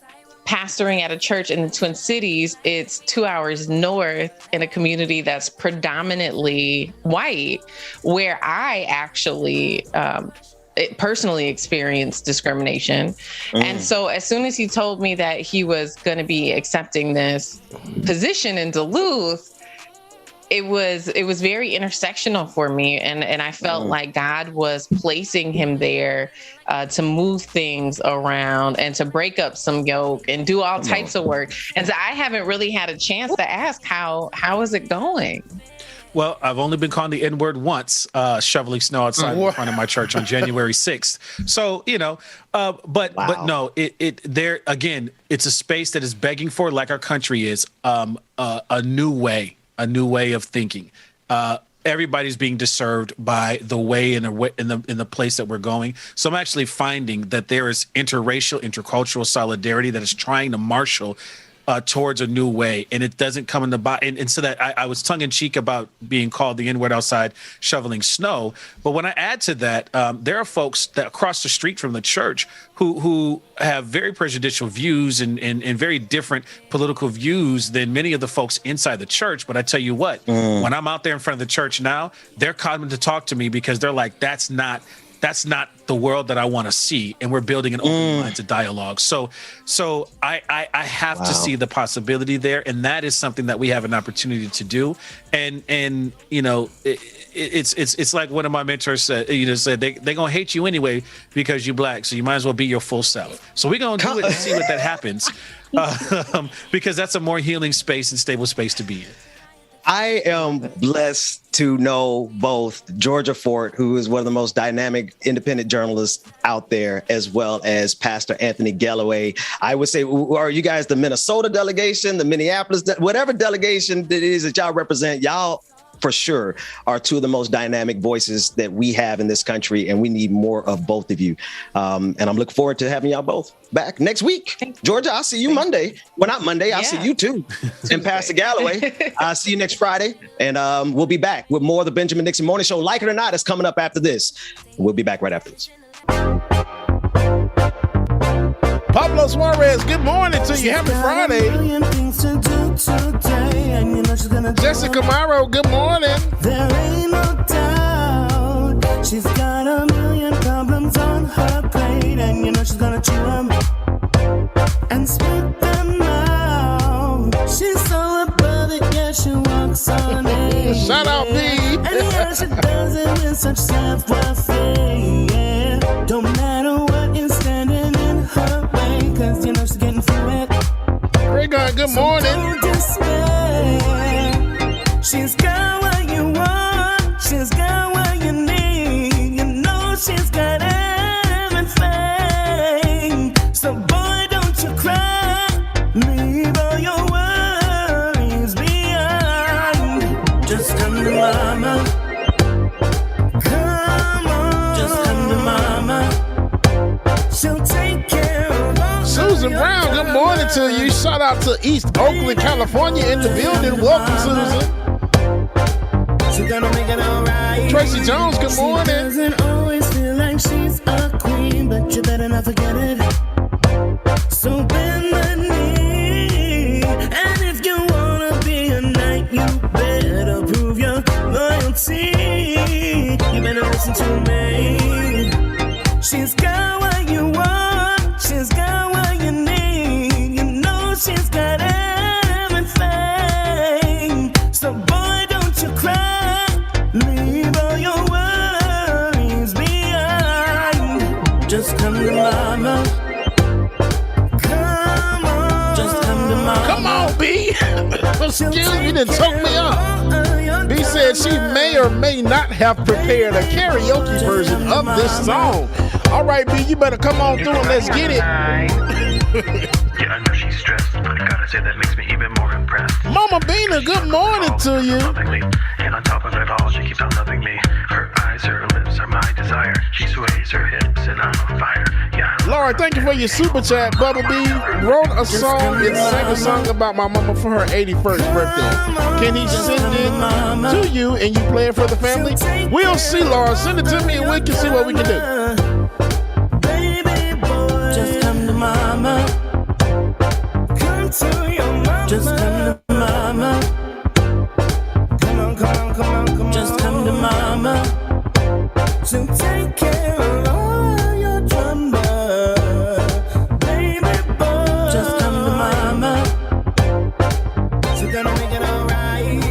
S9: pastoring at a church in the Twin Cities. It's 2 hours north in a community that's predominantly white, where I actually personally experienced discrimination. And so as soon as he told me that he was going to be accepting this position in Duluth, it was very intersectional for me. And I felt like God was placing him there to move things around and to break up some yoke and do all types of work. And so I haven't really had a chance to ask, how is it going?
S4: Well, I've only been called the N-word once, shoveling snow outside in front of my church on January 6th. So, but no, there again, it's a space that is begging for, like our country is, a new way of thinking. Everybody's being disturbed by the way in the place that we're going. So I'm actually finding that there is interracial, intercultural solidarity that is trying to marshal towards a new way, and it doesn't come in the body. And so that I was tongue in cheek about being called the N-word outside shoveling snow. But when I add to that, there are folks that across the street from the church who have very prejudicial views and very different political views than many of the folks inside the church. But I tell you what, when I'm out there in front of the church now, they're coming to talk to me because they're like, that's not the world that I want to see, and we're building an open lines of dialogue. So I have to see the possibility there, and that is something that we have an opportunity to do. And it's like one of my mentors said, they're gonna hate you anyway because you're black, so you might as well be your full self. So we're gonna do it and see what that happens, because that's a more healing space and stable space to be in.
S2: I am blessed to know both Georgia Fort, who is one of the most dynamic independent journalists out there, as well as Pastor Anthony Galloway. I would say, are you guys the Minnesota delegation, the Minneapolis, whatever delegation it is that y'all represent, y'all for sure are two of the most dynamic voices that we have in this country, and we need more of both of you. And I'm looking forward to having y'all both back next week. Georgia, I'll see you Monday. Well, not Monday. I'll see you too. And Pastor Galloway, I'll see you next Friday. And we'll be back with more of the Benjamin Dixon Morning Show. Like it or not, it's coming up after this. We'll be back right after this.
S8: Pablo Suarez, good morning to you. Happy Friday. Jessica Morrow, good morning.
S10: There ain't no doubt. She's got a million problems on her plate, and you know she's gonna chew them and spit them out. She's so above it, yeah, she walks on it.
S8: Shout out, B.
S10: And yeah, she does it with such self-worth. Yeah. Don't matter what is standing in her way, cause you know she's getting through it.
S8: Great guy, good morning.
S10: Don't despair. She's got what you want. She's got what you need. You know she's got everything. So boy, don't you cry. Leave all your worries behind. Just come to mama. Come on. Just come to mama. She'll take care of all.
S8: Susan Brown, good morning to you. Shout out to East Oakland, California in the building. Welcome, Susan.
S10: She's gonna make it all right.
S8: Tracy Jones, good morning.
S10: She doesn't always feel like she's a queen, but you better not forget it. So bend the knee, and if you wanna be a knight, you better prove your loyalty. You better listen to me. She's got what you want. She's got what you need. You know she's got everything. So boy, don't you cry. Leave all your worries behind. Just come to mama. Come on. Just come to mama.
S8: Come on, B. Excuse me, you done took me up. B said she may or may not have prepared a karaoke version of this song. All right, B, you better come on through and let's get it.
S11: Yeah, I know she's stressed, but I gotta say that makes me even more impressed.
S8: Mama Bina, good morning to you.
S11: And on top of it all, she keeps on loving me. Her eyes, her lips are my desire. She sways her hips and I'm on fire. Yeah,
S8: Laura, thank you for your super chat. Bubba B wrote a song and sang a song about my mama for her 81st birthday. Can he send it to you and you play it for the family? We'll see, Laura. Send it to me and we can see what we can do.
S10: Just come to mama. Come to your mama. Just come to mama. Come on, come on, come on, come on. Just come to mama. So take care of all your drama. Baby boy. Just come to mama. She's gonna make it alright.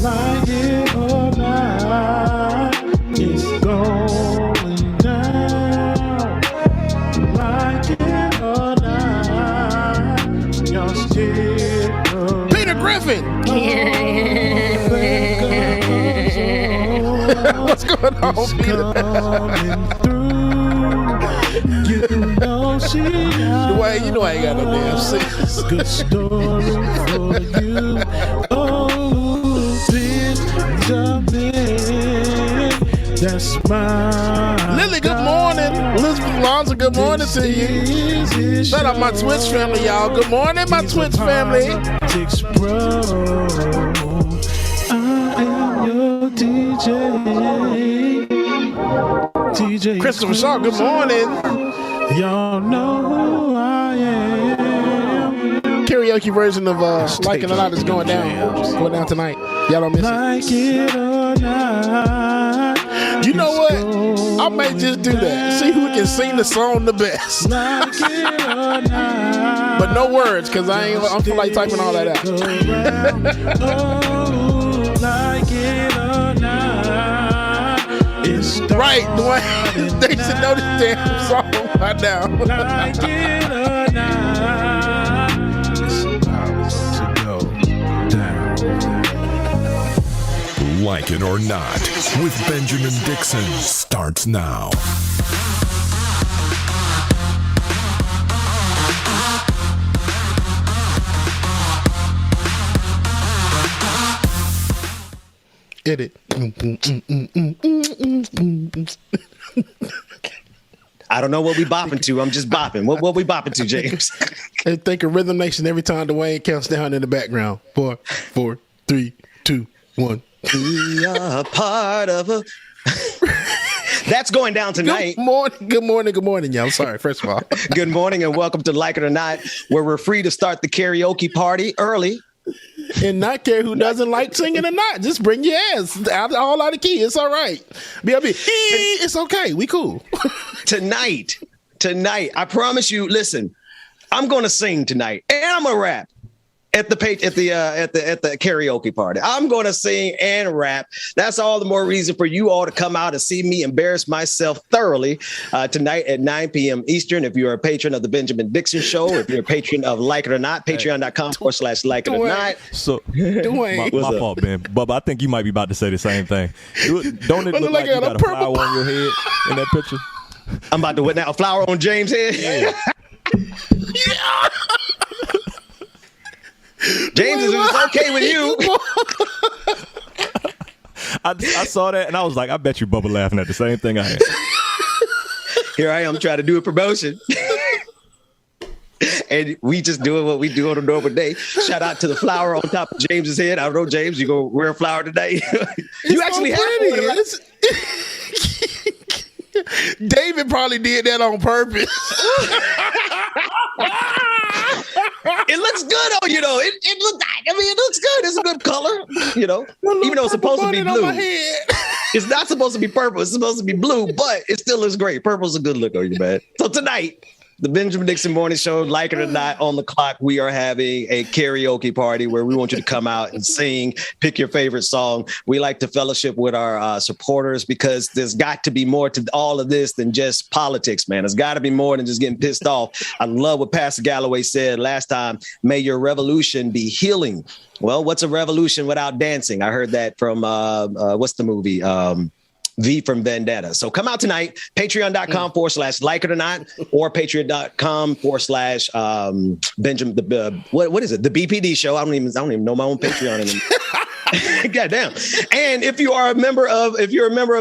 S8: Like it or not, it's going down. Like it or not, you're still Peter Griffin. What's going on, Peter? Dwayne, you know I ain't got no damn sense.
S10: Good story for you. Oh, Benjamin, that's mine.
S8: Lily, good morning. Elizabeth Alonso, good morning to you. Shout out my Twitch family, y'all. Good morning, my Twitch family.
S10: Bro, I am your DJ. DJ
S8: Christopher Shaw, good morning.
S10: Y'all know who I am.
S8: Karaoke version of Like It or Not is going down tonight. Y'all don't miss
S10: Like it or not.
S8: You know what? I may just do that. See who can sing the song the best.
S10: Like it or not.
S8: But no words, because I don't feel like typing all that out.
S10: Oh, like it or not. It's
S8: right, Dwayne. They should know this damn song by now.
S10: Like it or not. It's about to go down.
S12: Like It or Not with Benjamin Dixon starts now.
S8: Edit.
S2: I don't know what we bopping to. I'm just bopping. What we bopping to, James?
S8: I think of Rhythm Nation every time Dwayne counts down in the background. 4, 4, 3, 2, 1.
S2: We are part of a... That's going down tonight.
S8: Good morning, y'all. Sorry, first of all.
S2: Good morning and welcome to Like It or Not, where we're free to start the karaoke party early.
S8: And not care who doesn't like singing or not. Just bring your ass all out of key. It's all right. BLB, it's okay. We cool.
S2: Tonight, I promise you, listen, I'm going to sing tonight and I'm going to rap. At the karaoke party, I'm going to sing and rap. That's all the more reason for you all to come out and see me embarrass myself thoroughly tonight at 9 p.m. Eastern. If you're a patron of the Benjamin Dixon Show, if you're a patron of Like It or Not, patreon.com/Like It or Not.
S13: So, my fault, Ben. Bubba, I think you might be about to say the same thing. Don't it look like you got a flower on your head in that picture?
S2: I'm about to what now? A flower on James' head?
S8: Yeah.
S2: James, is it okay with you?
S13: I saw that and I was like, I bet you Bubba laughing at the same thing I had.
S2: Here I am trying to do a promotion. And we just doing what we do on a normal day. Shout out to the flower on top of James's head. I don't know, James, you gonna wear a flower today? You actually have one.
S8: David probably did that on purpose.
S2: It looks good on you, though. It looks good. It's a good color, you know. Even though it's supposed to be blue. It's not supposed to be purple. It's supposed to be blue, but it still looks great. Purple's a good look on you, man. So tonight, the Benjamin Dixon Morning Show, Like It or Not, on the clock, we are having a karaoke party where we want you to come out and sing, pick your favorite song. We like to fellowship with our supporters because there's got to be more to all of this than just politics, man. There's got to be more than just getting pissed off. I love what Pastor Galloway said last time. May your revolution be healing. Well, what's a revolution without dancing? I heard that from, what's the movie? V from Vendetta. So come out tonight, patreon.com/Like It or Not, or patreon.com/Benjamin, what is it? The BPD show. I don't even know my own Patreon anymore. Goddamn. And if you're a member of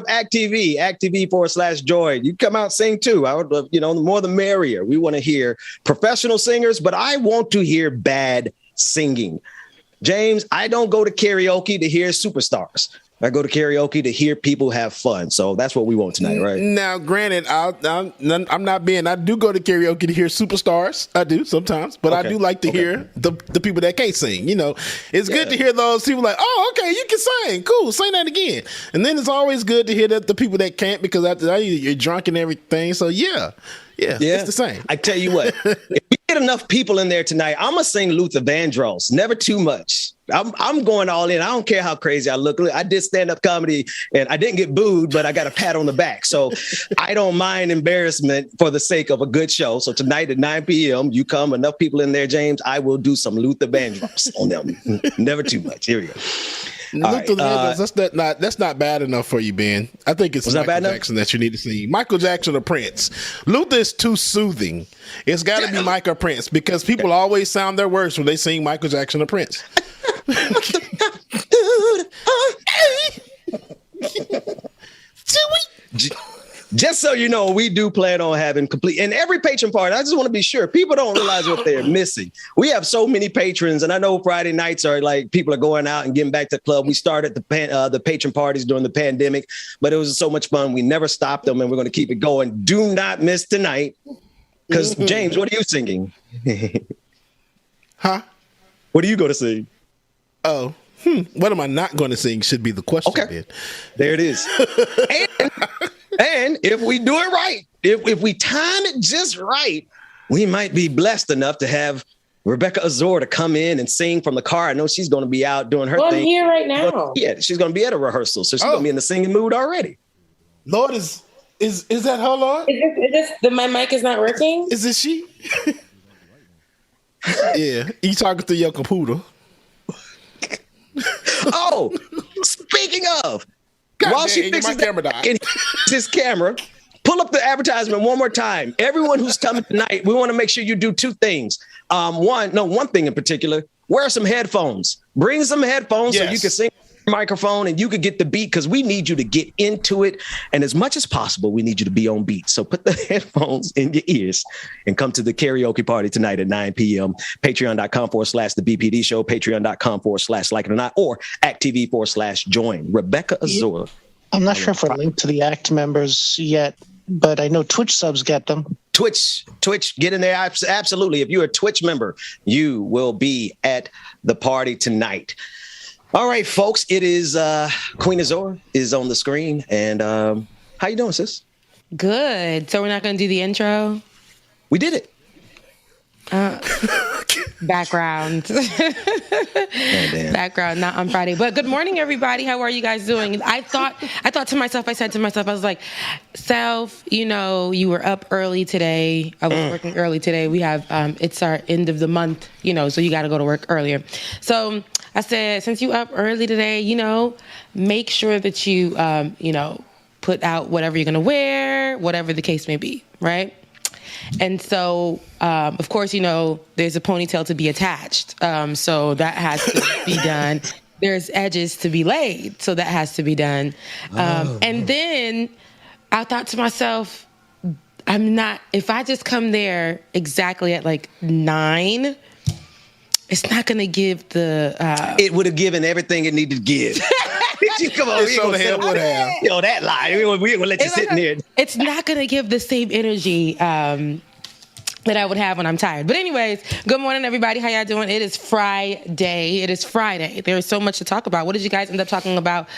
S2: Act TV/Joy, you come out, sing too. I would love, the more the merrier. We want to hear professional singers, but I want to hear bad singing. James, I don't go to karaoke to hear superstars. I go to karaoke to hear people have fun. So that's what we want tonight, right?
S8: Now, granted, I do go to karaoke to hear superstars. I do sometimes, but I do like to hear the people that can't sing. It's good to hear those people like, oh, okay, you can sing. Cool, sing that again. And then it's always good to hear the people that can't, because after that, you're drunk and everything. So yeah, it's the same.
S2: I tell you what, if we get enough people in there tonight, I'm going to sing Luther Vandross. Never too much. I'm going all in. I don't care how crazy I look. I did stand-up comedy and I didn't get booed, but I got a pat on the back. So I don't mind embarrassment for the sake of a good show. So tonight at 9 p.m., you come, enough people in there, James, I will do some Luther Vandross on them. Never too much. Here we go.
S8: Luther Vandross, that's not bad enough for you, Ben. I think it's Michael Jackson that you need to see. Michael Jackson or Prince. Luther is too soothing. It's got to be Mike or Prince because people always sound their worst when they sing Michael Jackson or Prince.
S2: Just so you know, we do plan on having complete, and every patron party, I just want to be sure people don't realize what they're missing. We have so many patrons, and I know Friday nights are like people are going out and getting back to the club. We started the patron parties during the pandemic, but it was so much fun. We never stopped them, and we're going to keep it going. Do not miss tonight, because James, what are you singing?
S8: Huh?
S2: What are you going to sing?
S8: Oh. What am I not going to sing should be the question.
S2: Okay.
S8: Ben.
S2: There it is. And if we do it right, if we time it just right, we might be blessed enough to have Rebecca Azor to come in and sing from the car. I know she's going to be out doing her thing.
S6: I'm here right now.
S2: Yeah, she's going to be at a rehearsal, so she's going to be in the singing mood already.
S8: Lord, is that her, Lord?
S6: Is this my mic is not working?
S8: Is it she? Yeah, you talking through your computer.
S2: Oh, speaking of, while she fixes his camera, pull up the advertisement one more time. Everyone who's coming tonight, we want to make sure you do two things. One thing in particular, wear some headphones. Bring some headphones so you can sing microphone and you could get the beat because we need you to get into it. And as much as possible, we need you to be on beat. So put the headphones in your ears and come to the karaoke party tonight at 9 p.m. Patreon.com/the BPD show, Patreon.com/like it or not, or ActTV/join. Rebecca Azor.
S14: I'm not sure if we're linked to the ACT members yet, but I know Twitch subs get them.
S2: Twitch, get in there. Absolutely. If you're a Twitch member, you will be at the party tonight. All right, folks, it is Queen Azor is on the screen. And how you doing, sis?
S15: Good. So we're not going to do the intro?
S2: We did it.
S15: Background. Background, not on Friday. But good morning, everybody. How are you guys doing? I thought to myself, I was like, Self, you were up early today. I was working early today. We have, it's our end of the month, so you got to go to work earlier. So I said, since you up early today, make sure that you, put out whatever you're going to wear, whatever the case may be, right? And so, of course, there's a ponytail to be attached. So that has to be done. There's edges to be laid. So that has to be done. And then I thought to myself, if I just come there exactly at like 9, it's not going to give the...
S2: It would have given everything it needed to give. Come on, that lie. We ain't gonna let you sit in there.
S15: It's not gonna give the same energy that I would have when I'm tired. But anyways, good morning, everybody. How y'all doing? It is Friday. There is so much to talk about. What did you guys end up talking about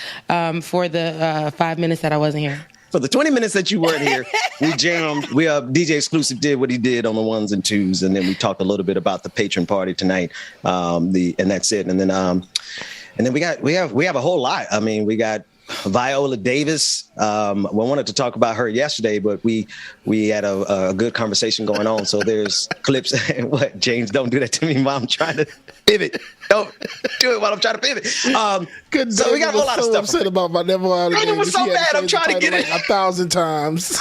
S15: for the 5 minutes that I wasn't here?
S2: For the 20 minutes that you weren't here, we jammed. DJ Exclusive did what he did on the 1s and 2s, and then we talked a little bit about the patron party tonight. And that's it. And then we have a whole lot. I mean, we got Viola Davis. We wanted to talk about her yesterday, but we had a good conversation going on. So there's clips. What, James? Don't do that to me, Mom. I'm trying to pivot. Don't do it while I'm trying to pivot. So we got a whole lot of stuff.
S8: I'm upset about my Viola Davis.
S2: It was so bad. I'm trying to get it
S8: 1,000 times.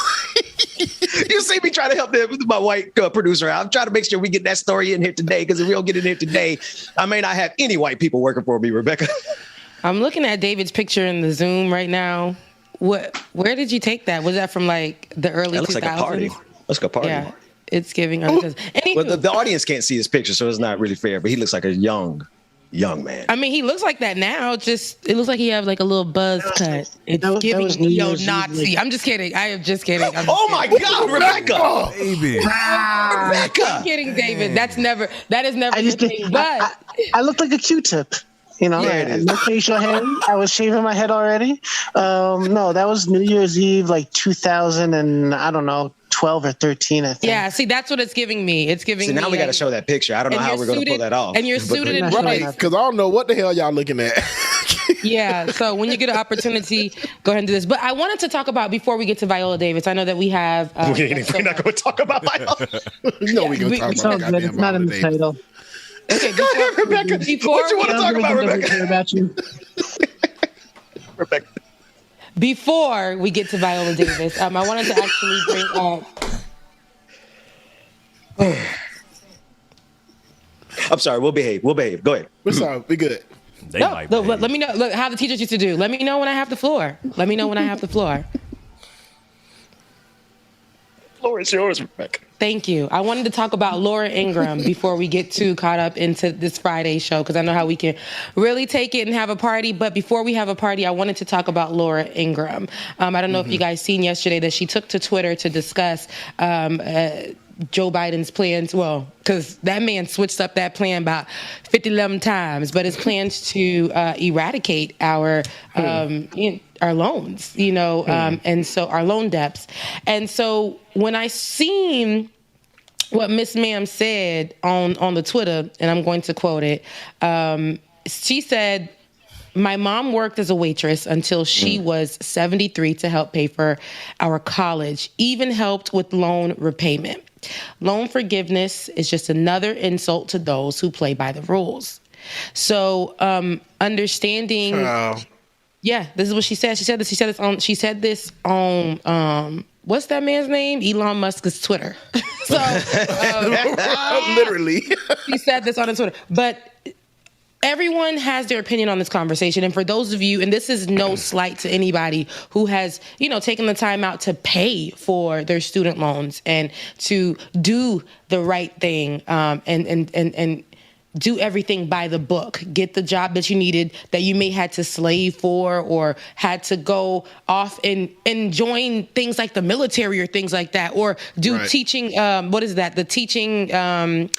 S2: You see me trying to help my white producer. I'm trying to make sure we get that story in here today, because if we don't get it in here today, I may not have any white people working for me, Rebecca.
S15: I'm looking at David's picture in the Zoom right now. Where did you take that? Was that from like the early 2000s? That looks like a party.
S2: Let's go party.
S15: Yeah, it's giving. Well,
S2: the audience can't see his picture, so it's not really fair. But he looks like a young man.
S15: I mean, he looks like that now. Just it looks like he have like a little buzz cut. It's giving neo-Nazi. I'm just kidding. I am just kidding.
S2: Oh my God, Rebecca!
S13: Baby,
S2: Rebecca!
S15: I'm kidding, David. That is never the thing. But
S14: I look like a Q-tip. And no facial hair. I was shaving my head already. No, that was New Year's Eve, like 2000 and I don't know, 12 or 13, I think.
S15: Yeah, see, that's what it's giving me. It's giving me.
S2: Now we got to show that picture. I don't know how we're going to pull that off.
S15: And you're suited in
S8: right, because I don't know what the hell y'all looking at.
S15: Yeah, so when you get an opportunity, go ahead and do this. But I wanted to talk about, before we get to Viola Davis, I know that we have...
S2: we're not going to talk about Viola.
S8: No, we're going to talk about goddamn
S14: It's not in the title.
S15: Okay,
S2: go ahead, Rebecca. What you want to talk about, Rebecca?
S14: About you.
S15: Before we get to Viola Davis, I wanted to actually bring up.
S2: I'm sorry. We'll behave. Go ahead.
S8: We're sorry. We good.
S15: Let me know. Look how the teachers used to do. Let me know when I have the floor.
S2: Floor is yours, Rebecca.
S15: Thank you. I wanted to talk about Laura Ingraham before we get too caught up into this Friday show, because I know how we can really take it and have a party. But before we have a party, I wanted to talk about Laura Ingraham. I don't know if you guys seen yesterday that she took to Twitter to discuss Joe Biden's plans. Well, because that man switched up that plan about 50 times, but his plans to eradicate our loans, and so our loan debts. And so when I seen what Miss Ma'am said on the Twitter, and I'm going to quote it, she said, "My mom worked as a waitress until she was 73 to help pay for our college, even helped with loan repayment. Loan forgiveness is just another insult to those who play by the rules." So understanding, yeah, this is what she said. She said this on what's that man's name? Elon Musk's Twitter. So
S8: literally,
S15: she said this on his Twitter, but. Everyone has their opinion on this conversation. And for those of you, and this is no slight to anybody who has, taken the time out to pay for their student loans and to do the right thing, and do everything by the book, get the job that you needed that you may had to slave for, or had to go off and join things like the military or things like that, or do teaching, the teaching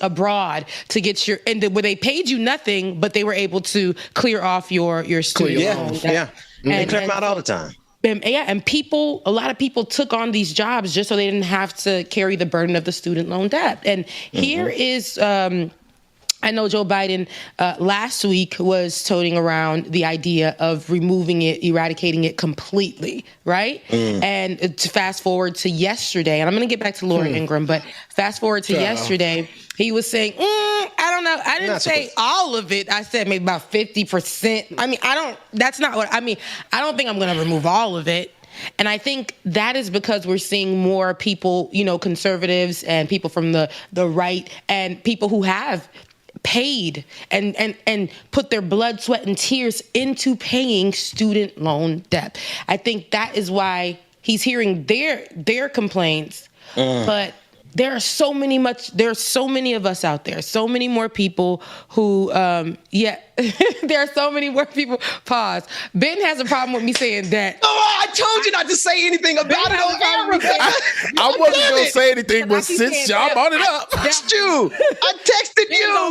S15: abroad to get where they paid you nothing, but they were able to clear off your student loan.
S2: Yeah. They clear them out all the time.
S15: And a lot of people took on these jobs just so they didn't have to carry the burden of the student loan debt. And here is, I know Joe Biden last week was toting around the idea of removing it, eradicating it completely, right? And to fast forward to yesterday, and I'm going to get back to Laura Ingraham, but fast forward to yesterday, he was saying, I don't know. I didn't say all of it. I said maybe about 50%. I mean, I don't think I'm going to remove all of it. And I think that is because we're seeing more people, conservatives and people from the right, and people who have paid and put their blood, sweat, and tears into paying student loan debt. I think that is why he's hearing their complaints, but there are so many of us out there, so many more people who, there are so many more people. Pause. Ben has a problem with me saying that.
S2: Oh, I told you not to say anything about it on camera.
S8: I wasn't going to say anything, but since y'all brought it up.
S2: I texted you.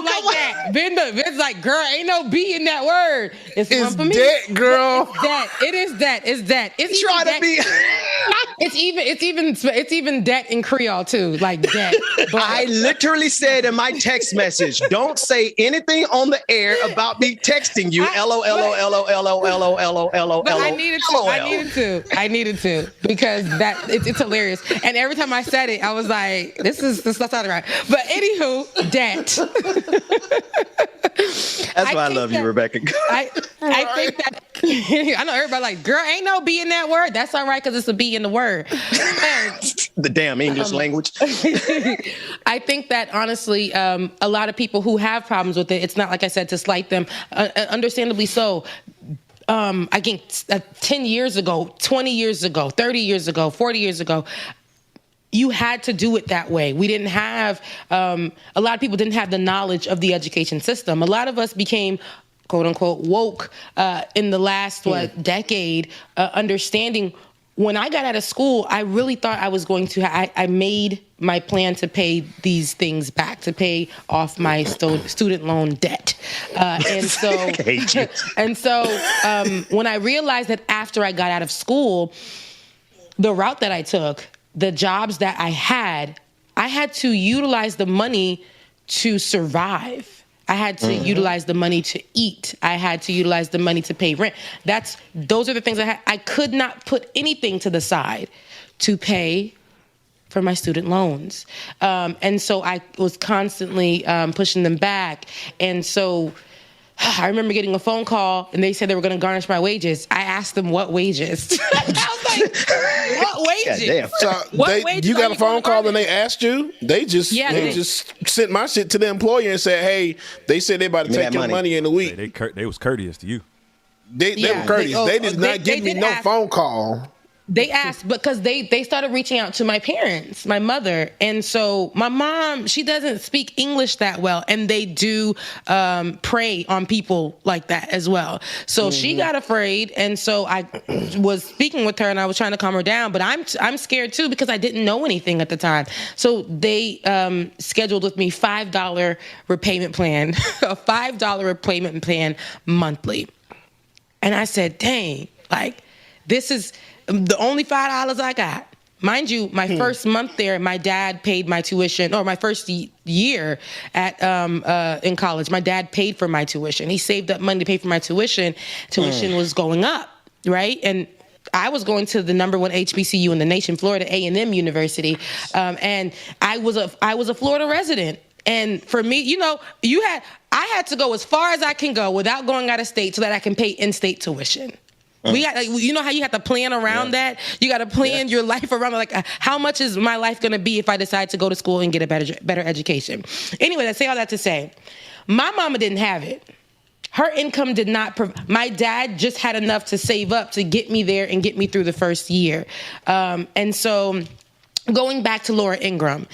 S15: Ben's like, girl, ain't no B in that word. It's one for me.
S8: Debt, girl.
S15: It is that. It's
S2: trying to be.
S15: It's even debt in Creole too, like debt. But
S2: I literally said in my text message, don't say anything on the air about me texting you. LOL.
S15: But I needed to because it's hilarious. And every time I said it, I was like, this not sounding right. But anywho, debt.
S2: That's why I love you, Rebecca.
S15: I think that I know everybody like, girl, ain't no B in that word. That's all right because it's a B in the word.
S2: The damn English language.
S15: I think that honestly, a lot of people who have problems with it, it's not like I said to slight them, understandably so. I think 10 years ago, 20 years ago, 30 years ago, 40 years ago, you had to do it that way. We didn't have, a lot of people didn't have the knowledge of the education system. A lot of us became, quote unquote, woke in the last, decade, understanding. When I got out of school, I really thought I was going to, I made my plan to pay these things back, to pay off my student loan debt. And so when I realized that after I got out of school, the route that I took, the jobs that I had to utilize the money to survive. I had to utilize the money to eat. I had to utilize the money to pay rent. Those are the things I had. I could not put anything to the side to pay for my student loans. And so I was constantly pushing them back. And so I remember getting a phone call and they said they were going to garnish my wages. I asked them what wages. I was like, what wages?
S8: So you got a phone call and they asked you? They just sent my shit to the employer and said, hey, they said they about to take your money in a week.
S13: They was courteous to you.
S8: They were courteous. They did not give me no phone call.
S15: They asked because they started reaching out to my parents, my mother. And so my mom, she doesn't speak English that well. And they do prey on people like that as well. So she got afraid. And so I was speaking with her and I was trying to calm her down. But I'm scared too because I didn't know anything at the time. So they scheduled with me $5 repayment plan, a $5 repayment plan monthly. And I said, dang, like this is the only $5 I got. Mind you, my first month there, my dad paid my tuition, or my first year at in college, my dad paid for my tuition. He saved up money to pay for my tuition. Tuition was going up, right? And I was going to the #1 HBCU in the nation, Florida A&M University, and I was a Florida resident. And for me, you know, I had to go as far as I can go without going out of state so that I can pay in-state tuition. We got, like, you know how you have to plan around that? You got to plan your life around, like, how much is my life going to be if I decide to go to school and get a better education? Anyway, I say all that to say, my mama didn't have it. Her income did not my dad just had enough to save up to get me there and get me through the first year. And so going back to Laura Ingraham,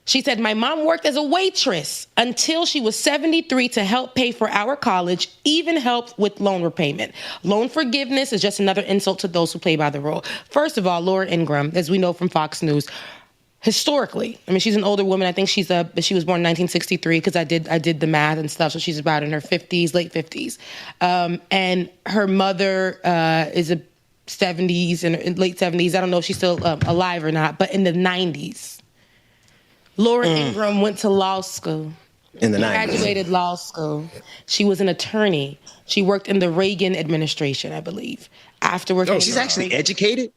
S15: she said, my mom worked as a waitress until she was 73 to help pay for our college, even helped with loan repayment. Loan forgiveness is just another insult to those who play by the rule. First of all, Laura Ingraham, as we know from Fox News, historically, I mean, she's an older woman. I think she was born in 1963 because I did the math and stuff. So she's about in her 50s, late 50s. And her mother is a 70s and late 70s. I don't know if she's still alive or not, but in the 90s. Laura Ingraham went to law school.
S2: In the 90s.
S15: Graduated law school. She was an attorney. She worked in the Reagan administration, I believe. After working.
S2: Oh, she's actually educated?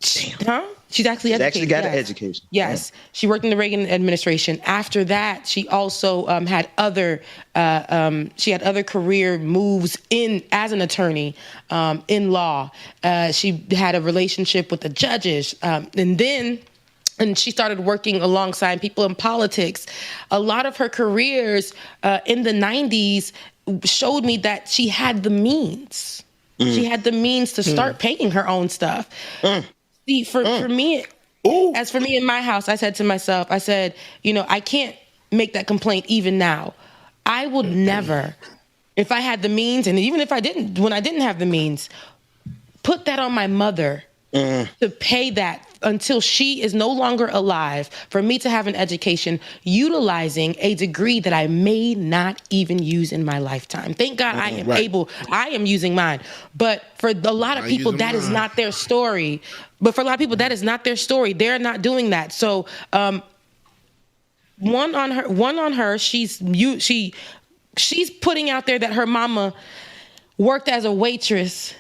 S15: Damn. Huh? She's actually educated.
S2: She actually got an education.
S15: Yes. She worked in the Reagan administration. After that, she also had other career moves as an attorney in law. She had a relationship with the judges. And she started working alongside people in politics. A lot of her careers in the 90s showed me that she had the means. She had the means to start paying her own stuff. See, for me, as for me in my house, I said to myself, I said, you know, I can't make that complaint even now. I would never, if I had the means, and even if I didn't, when I didn't have the means, put that on my mother to pay that until she is no longer alive, for me to have an education utilizing a degree that I may not even use in my lifetime. Thank God I am using mine. But for a lot of people, that is not their story. They're not doing that. So one on her, she's putting out there that her mama worked as a waitress.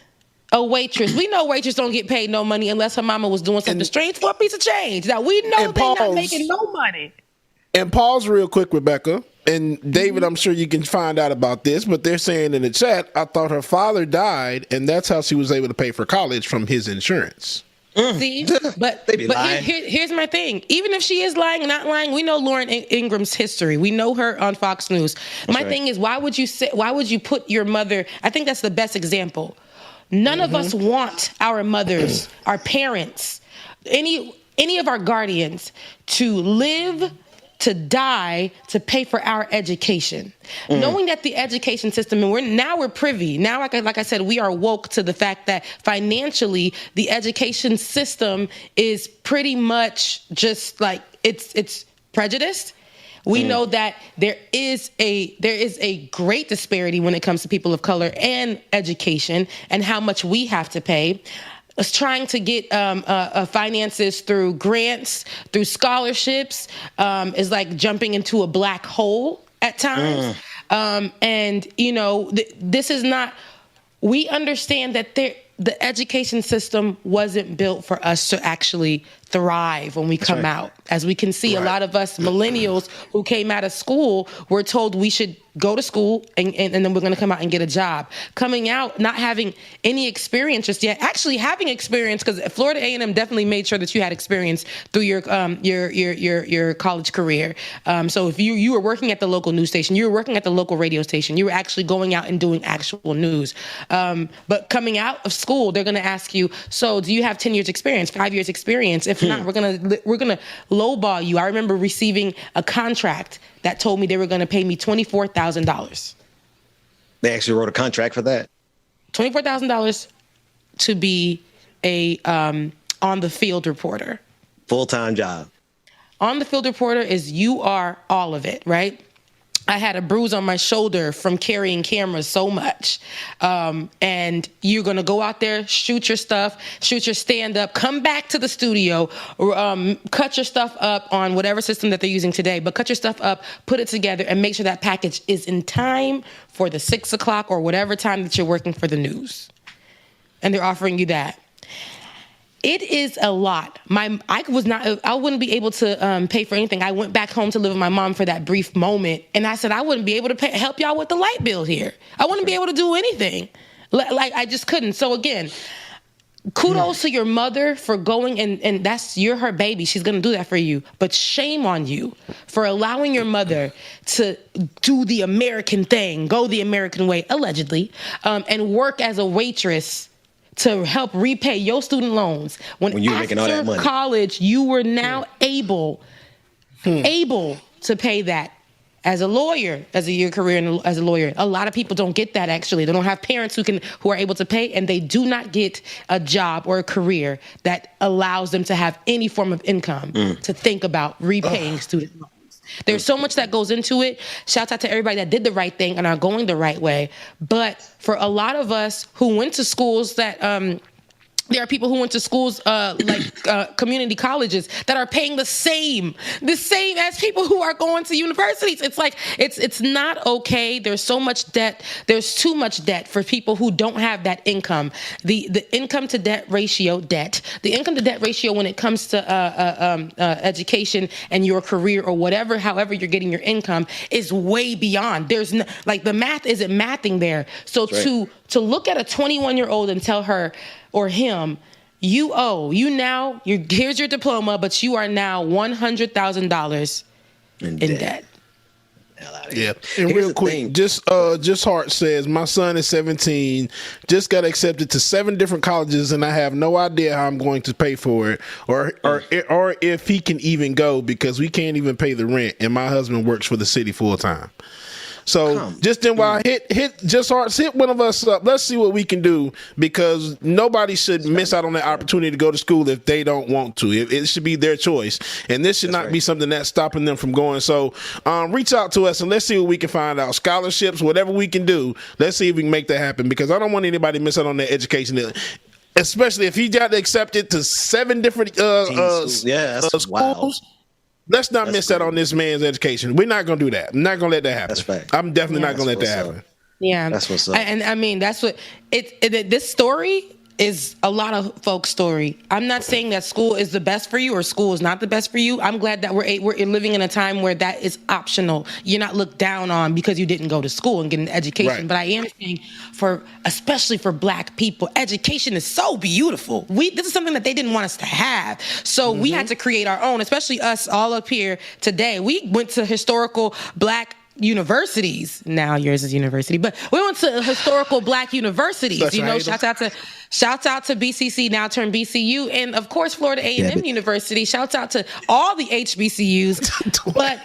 S15: A waitress. We know waitresses don't get paid no money unless her mama was doing something strange for a piece of change. Now, we know they're not making no money.
S8: And pause real quick, Rebecca. And David, I'm sure you can find out about this, but they're saying in the chat, I thought her father died, and that's how she was able to pay for college from his insurance.
S15: See, but here's my thing. Even if she is lying, not lying, we know Lauren Ingraham's history. We know her on Fox News. My thing is, why would you put your mother? I think that's the best example. None of us want our mothers, our parents, any of our guardians to live, to die, to pay for our education. Knowing that the education system, and we're privy. Now, like I said, we are woke to the fact that financially the education system is pretty much just like it's prejudiced. We know that there is a great disparity when it comes to people of color and education and how much we have to pay. Us trying to get finances through grants, through scholarships, is like jumping into a black hole at times. And, you know, this is not, we understand that the education system wasn't built for us to actually thrive when we come out. As we can see, a lot of us millennials who came out of school were told we should go to school and then we're going to come out and get a job. Coming out, not having any experience just yet, actually having experience, because Florida A&M definitely made sure that you had experience through your college career. So if you were working at the local news station, you were working at the local radio station, you were actually going out and doing actual news. But coming out of school, they're going to ask you, so do you have 10 years experience, 5 years experience? If not, we're going to lowball you. I remember receiving a contract that told me they were going to pay me $24,000.
S2: They actually wrote a contract for that?
S15: $24,000 to be a on-the-field reporter.
S2: Full-time job.
S15: On-the-field reporter is you are all of it, right? I had a bruise on my shoulder from carrying cameras so much. And you're going to go out there, shoot your stuff, shoot your stand-up, come back to the studio, cut your stuff up on whatever system that they're using today, but cut your stuff up, put it together, and make sure that package is in time for the 6 o'clock or whatever time that you're working for the news. And they're offering you that. It is a lot. I wouldn't be able to pay for anything. I went back home to live with my mom for that brief moment, and I said I wouldn't be able to help y'all with the light bill here. I wouldn't be able to do anything. Like I just couldn't. So again, kudos to your mother for going and you're her baby. She's gonna do that for you. But shame on you for allowing your mother to do the American thing, go the American way, allegedly, and work as a waitress to help repay your student loans when you were making all that money. After college, you were now able to pay that as a lawyer, as a year career as a lawyer. A lot of people don't get that, actually. They don't have parents who are able to pay, and they do not get a job or a career that allows them to have any form of income to think about repaying student loans. There's so much that goes into it. Shouts out to everybody that did the right thing and are going the right way. But for a lot of us who went to schools that there are people who went to schools like community colleges that are paying the same as people who are going to universities. It's like it's not okay. There's so much debt. There's too much debt for people who don't have that income. The income to debt ratio, the income to debt ratio when it comes to education and your career or however you're getting your income is way beyond. There's the math isn't mathing there. So to look at a 21-year-old and tell her or him, here's your diploma, but you are now $100,000 in debt.
S8: Yeah, and real quick, just Hart says my son is 17, just got accepted to 7 different colleges, and I have no idea how I'm going to pay for it, or if he can even go because we can't even pay the rent, and my husband works for the city full time. So just then while hit one of us up. Let's see what we can do, because nobody should miss out on that opportunity to go to school if they don't want to. It should be their choice, and this should not be something that's stopping them from going. So reach out to us and let's see what we can find out. Scholarships, whatever we can do. Let's see if we can make that happen, because I don't want anybody to miss out on their education. Especially if he got accepted to 7 different schools. Wow. Let's not miss out on this man's education. We're not going to do that. I'm not going to let that happen. That's fact. I'm definitely not going to let that happen.
S15: Yeah.
S2: That's what's up.
S15: And I mean, that's what this story is, a lot of folks' story. I'm not saying that school is the best for you or school is not the best for you. I'm glad that we're living in a time where that is optional. You're not looked down on because you didn't go to school and get an education. Right. But I am saying, especially for Black people, education is so beautiful. This is something that they didn't want us to have. So we had to create our own, especially us all up here today. We went to historical Black universities. Now yours is university, but we went to historical Black universities. That's shouts out to BCC, now turned BCU, and of course Florida A&M University. Shouts out to all the HBCUs. But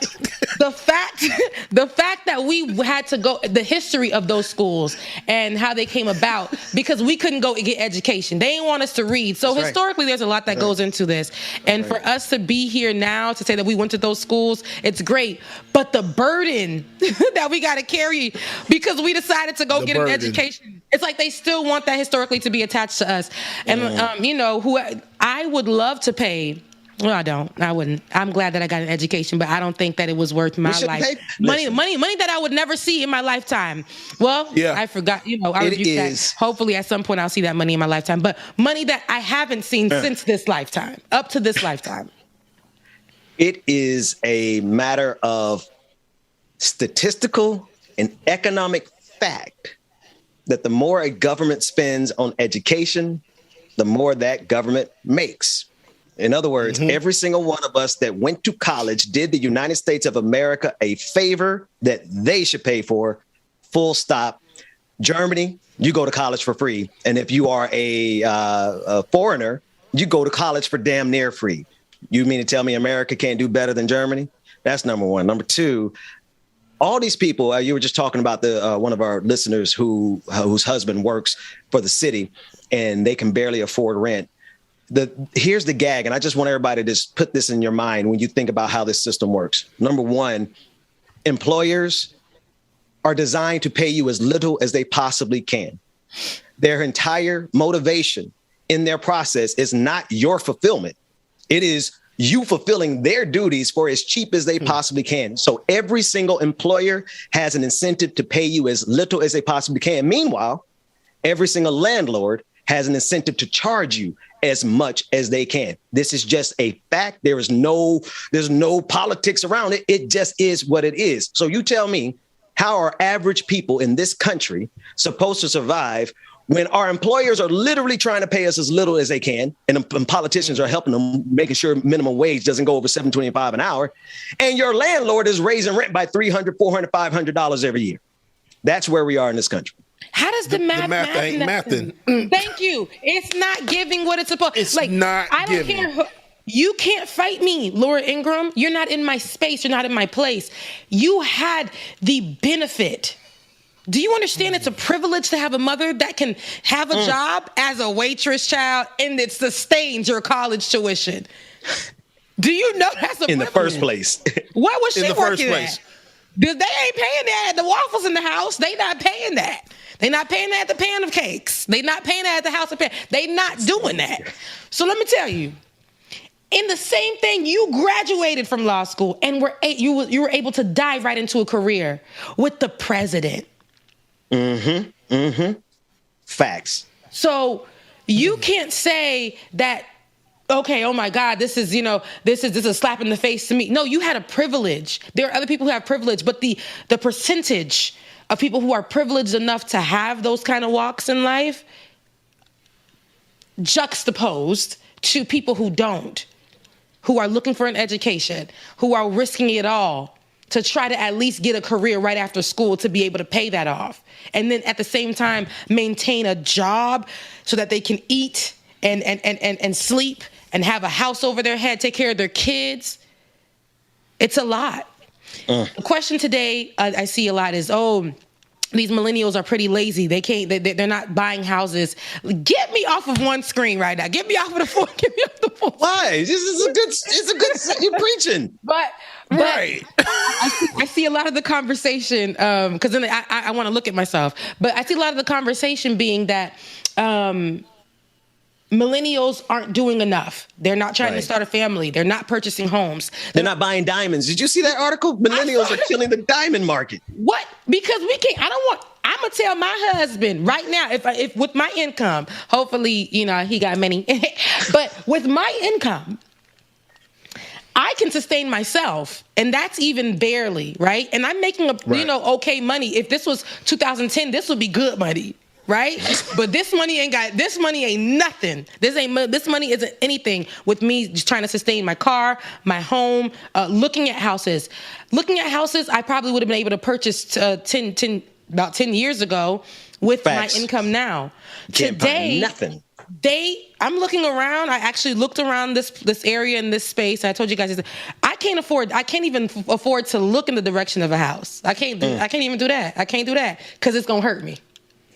S15: the fact that we had to go, the history of those schools and how they came about, because we couldn't go and get education. They didn't want us to read. So historically, there's a lot that goes into this. And for us to be here now to say that we went to those schools, it's great. But the burden that we got to carry because we decided to go get an education, it's like they still want that historically to be attached to us. And, who I would love to pay Well, I don't. I wouldn't. I'm glad that I got an education, but I don't think that it was worth my life. Money that I would never see in my lifetime. Well, yeah. I forgot. I rebuke that. Hopefully, at some point, I'll see that money in my lifetime. But money that I haven't seen since this lifetime, up to this lifetime.
S2: It is a matter of statistical and economic fact that the more a government spends on education, the more that government makes. In other words, every single one of us that went to college did the United States of America a favor that they should pay for, full stop. Germany, you go to college for free. And if you are a foreigner, you go to college for damn near free. You mean to tell me America can't do better than Germany? That's number one. Number two, all these people, you were just talking about one of our listeners whose husband works for the city and they can barely afford rent. Here's the gag, and I just want everybody to just put this in your mind when you think about how this system works. Number one, employers are designed to pay you as little as they possibly can. Their entire motivation in their process is not your fulfillment. It is you fulfilling their duties for as cheap as they possibly can. So every single employer has an incentive to pay you as little as they possibly can. Meanwhile, every single landlord has an incentive to charge you as much as they can. This is just a fact. There's no politics around it. It just is what it is. So you tell me, how are average people in this country supposed to survive when our employers are literally trying to pay us as little as they can, and politicians are helping them, making sure minimum wage doesn't go over $7.25 an hour, and your landlord is raising rent by $300, $400, $500 every year? That's where we are in this country.
S15: How does the math
S8: ain't mathing?
S15: Thank you. It's not giving what it's supposed.
S8: It's not
S15: I don't
S8: giving.
S15: care. You can't fight me, Laura Ingraham. You're not in my space. You're not in my place. You had the benefit. Do you understand it's a privilege to have a mother that can have a job as a waitress, child, and it sustains your college tuition? Do you know that's a privilege?
S2: In the first place.
S15: What was she working at? They ain't paying that at the Waffles in the House. They not paying that. They not paying that at the Pan of Cakes. They not paying that at the House of Pan. They not doing that. So let me tell you, in the same thing, you graduated from law school and you were able to dive right into a career with the president.
S2: Facts.
S15: So you can't say that, okay, oh my God, this is a slap in the face to me. No, you had a privilege. There are other people who have privilege, but the percentage of people who are privileged enough to have those kind of walks in life juxtaposed to people who don't, who are looking for an education, who are risking it all to try to at least get a career right after school to be able to pay that off. And then at the same time, maintain a job so that they can eat and sleep and have a house over their head, take care of their kids. It's a lot. The question today I see a lot is, these millennials are pretty lazy. They're not buying houses. Get me off of one screen right now. Get me off of the phone. Get me off the phone.
S2: Why? It's a good, you're preaching.
S15: But right. I see a lot of the conversation, because then I want to look at myself, but I see a lot of the conversation being that, millennials aren't doing enough. They're not trying to start a family. They're not purchasing homes.
S2: They're not buying diamonds. Did you see that article? Millennials are killing the diamond market.
S15: What? Because we can't. I'm gonna tell my husband right now, if with my income, hopefully, he got many, but with my income, I can sustain myself, and that's even barely, right? And I'm making okay money. If this was 2010, this would be good money. Right? But this money ain't nothing. This money isn't anything with me just trying to sustain my car, my home, looking at houses. Looking at houses, I probably would have been able to purchase about 10 years ago with my income now. Today,
S2: nothing.
S15: I'm looking around. I actually looked around this area and this space. I told you guys, I can't even afford to look in the direction of a house. I can't even do that. I can't do that because it's going to hurt me.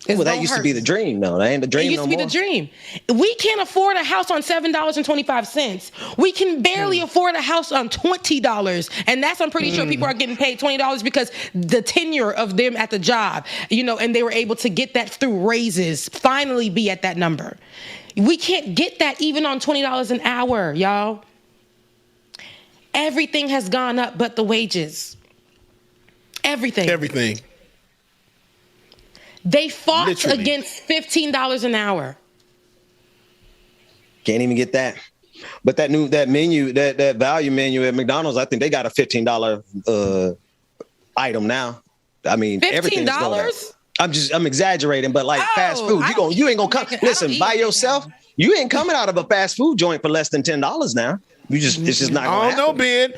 S2: That used to be the dream, though. That ain't the dream no more.
S15: It used to be the dream. We can't afford a house on $7.25. We can barely afford a house on $20. And I'm pretty sure people are getting paid $20 because the tenure of them at the job, and they were able to get that through raises, finally be at that number. We can't get that even on $20 an hour, y'all. Everything has gone up but the wages. Everything. They fought
S8: Literally.
S15: against $15 an hour.
S2: Can't even get that. But that menu, that value menu at McDonald's, I think they got a $15 item now. I mean, everything's going up. I'm exaggerating, but like fast food, you ain't gonna come. Listen, by yourself, you ain't coming out of a fast food joint for less than $10 now. It's just not.
S8: I don't know, Ben.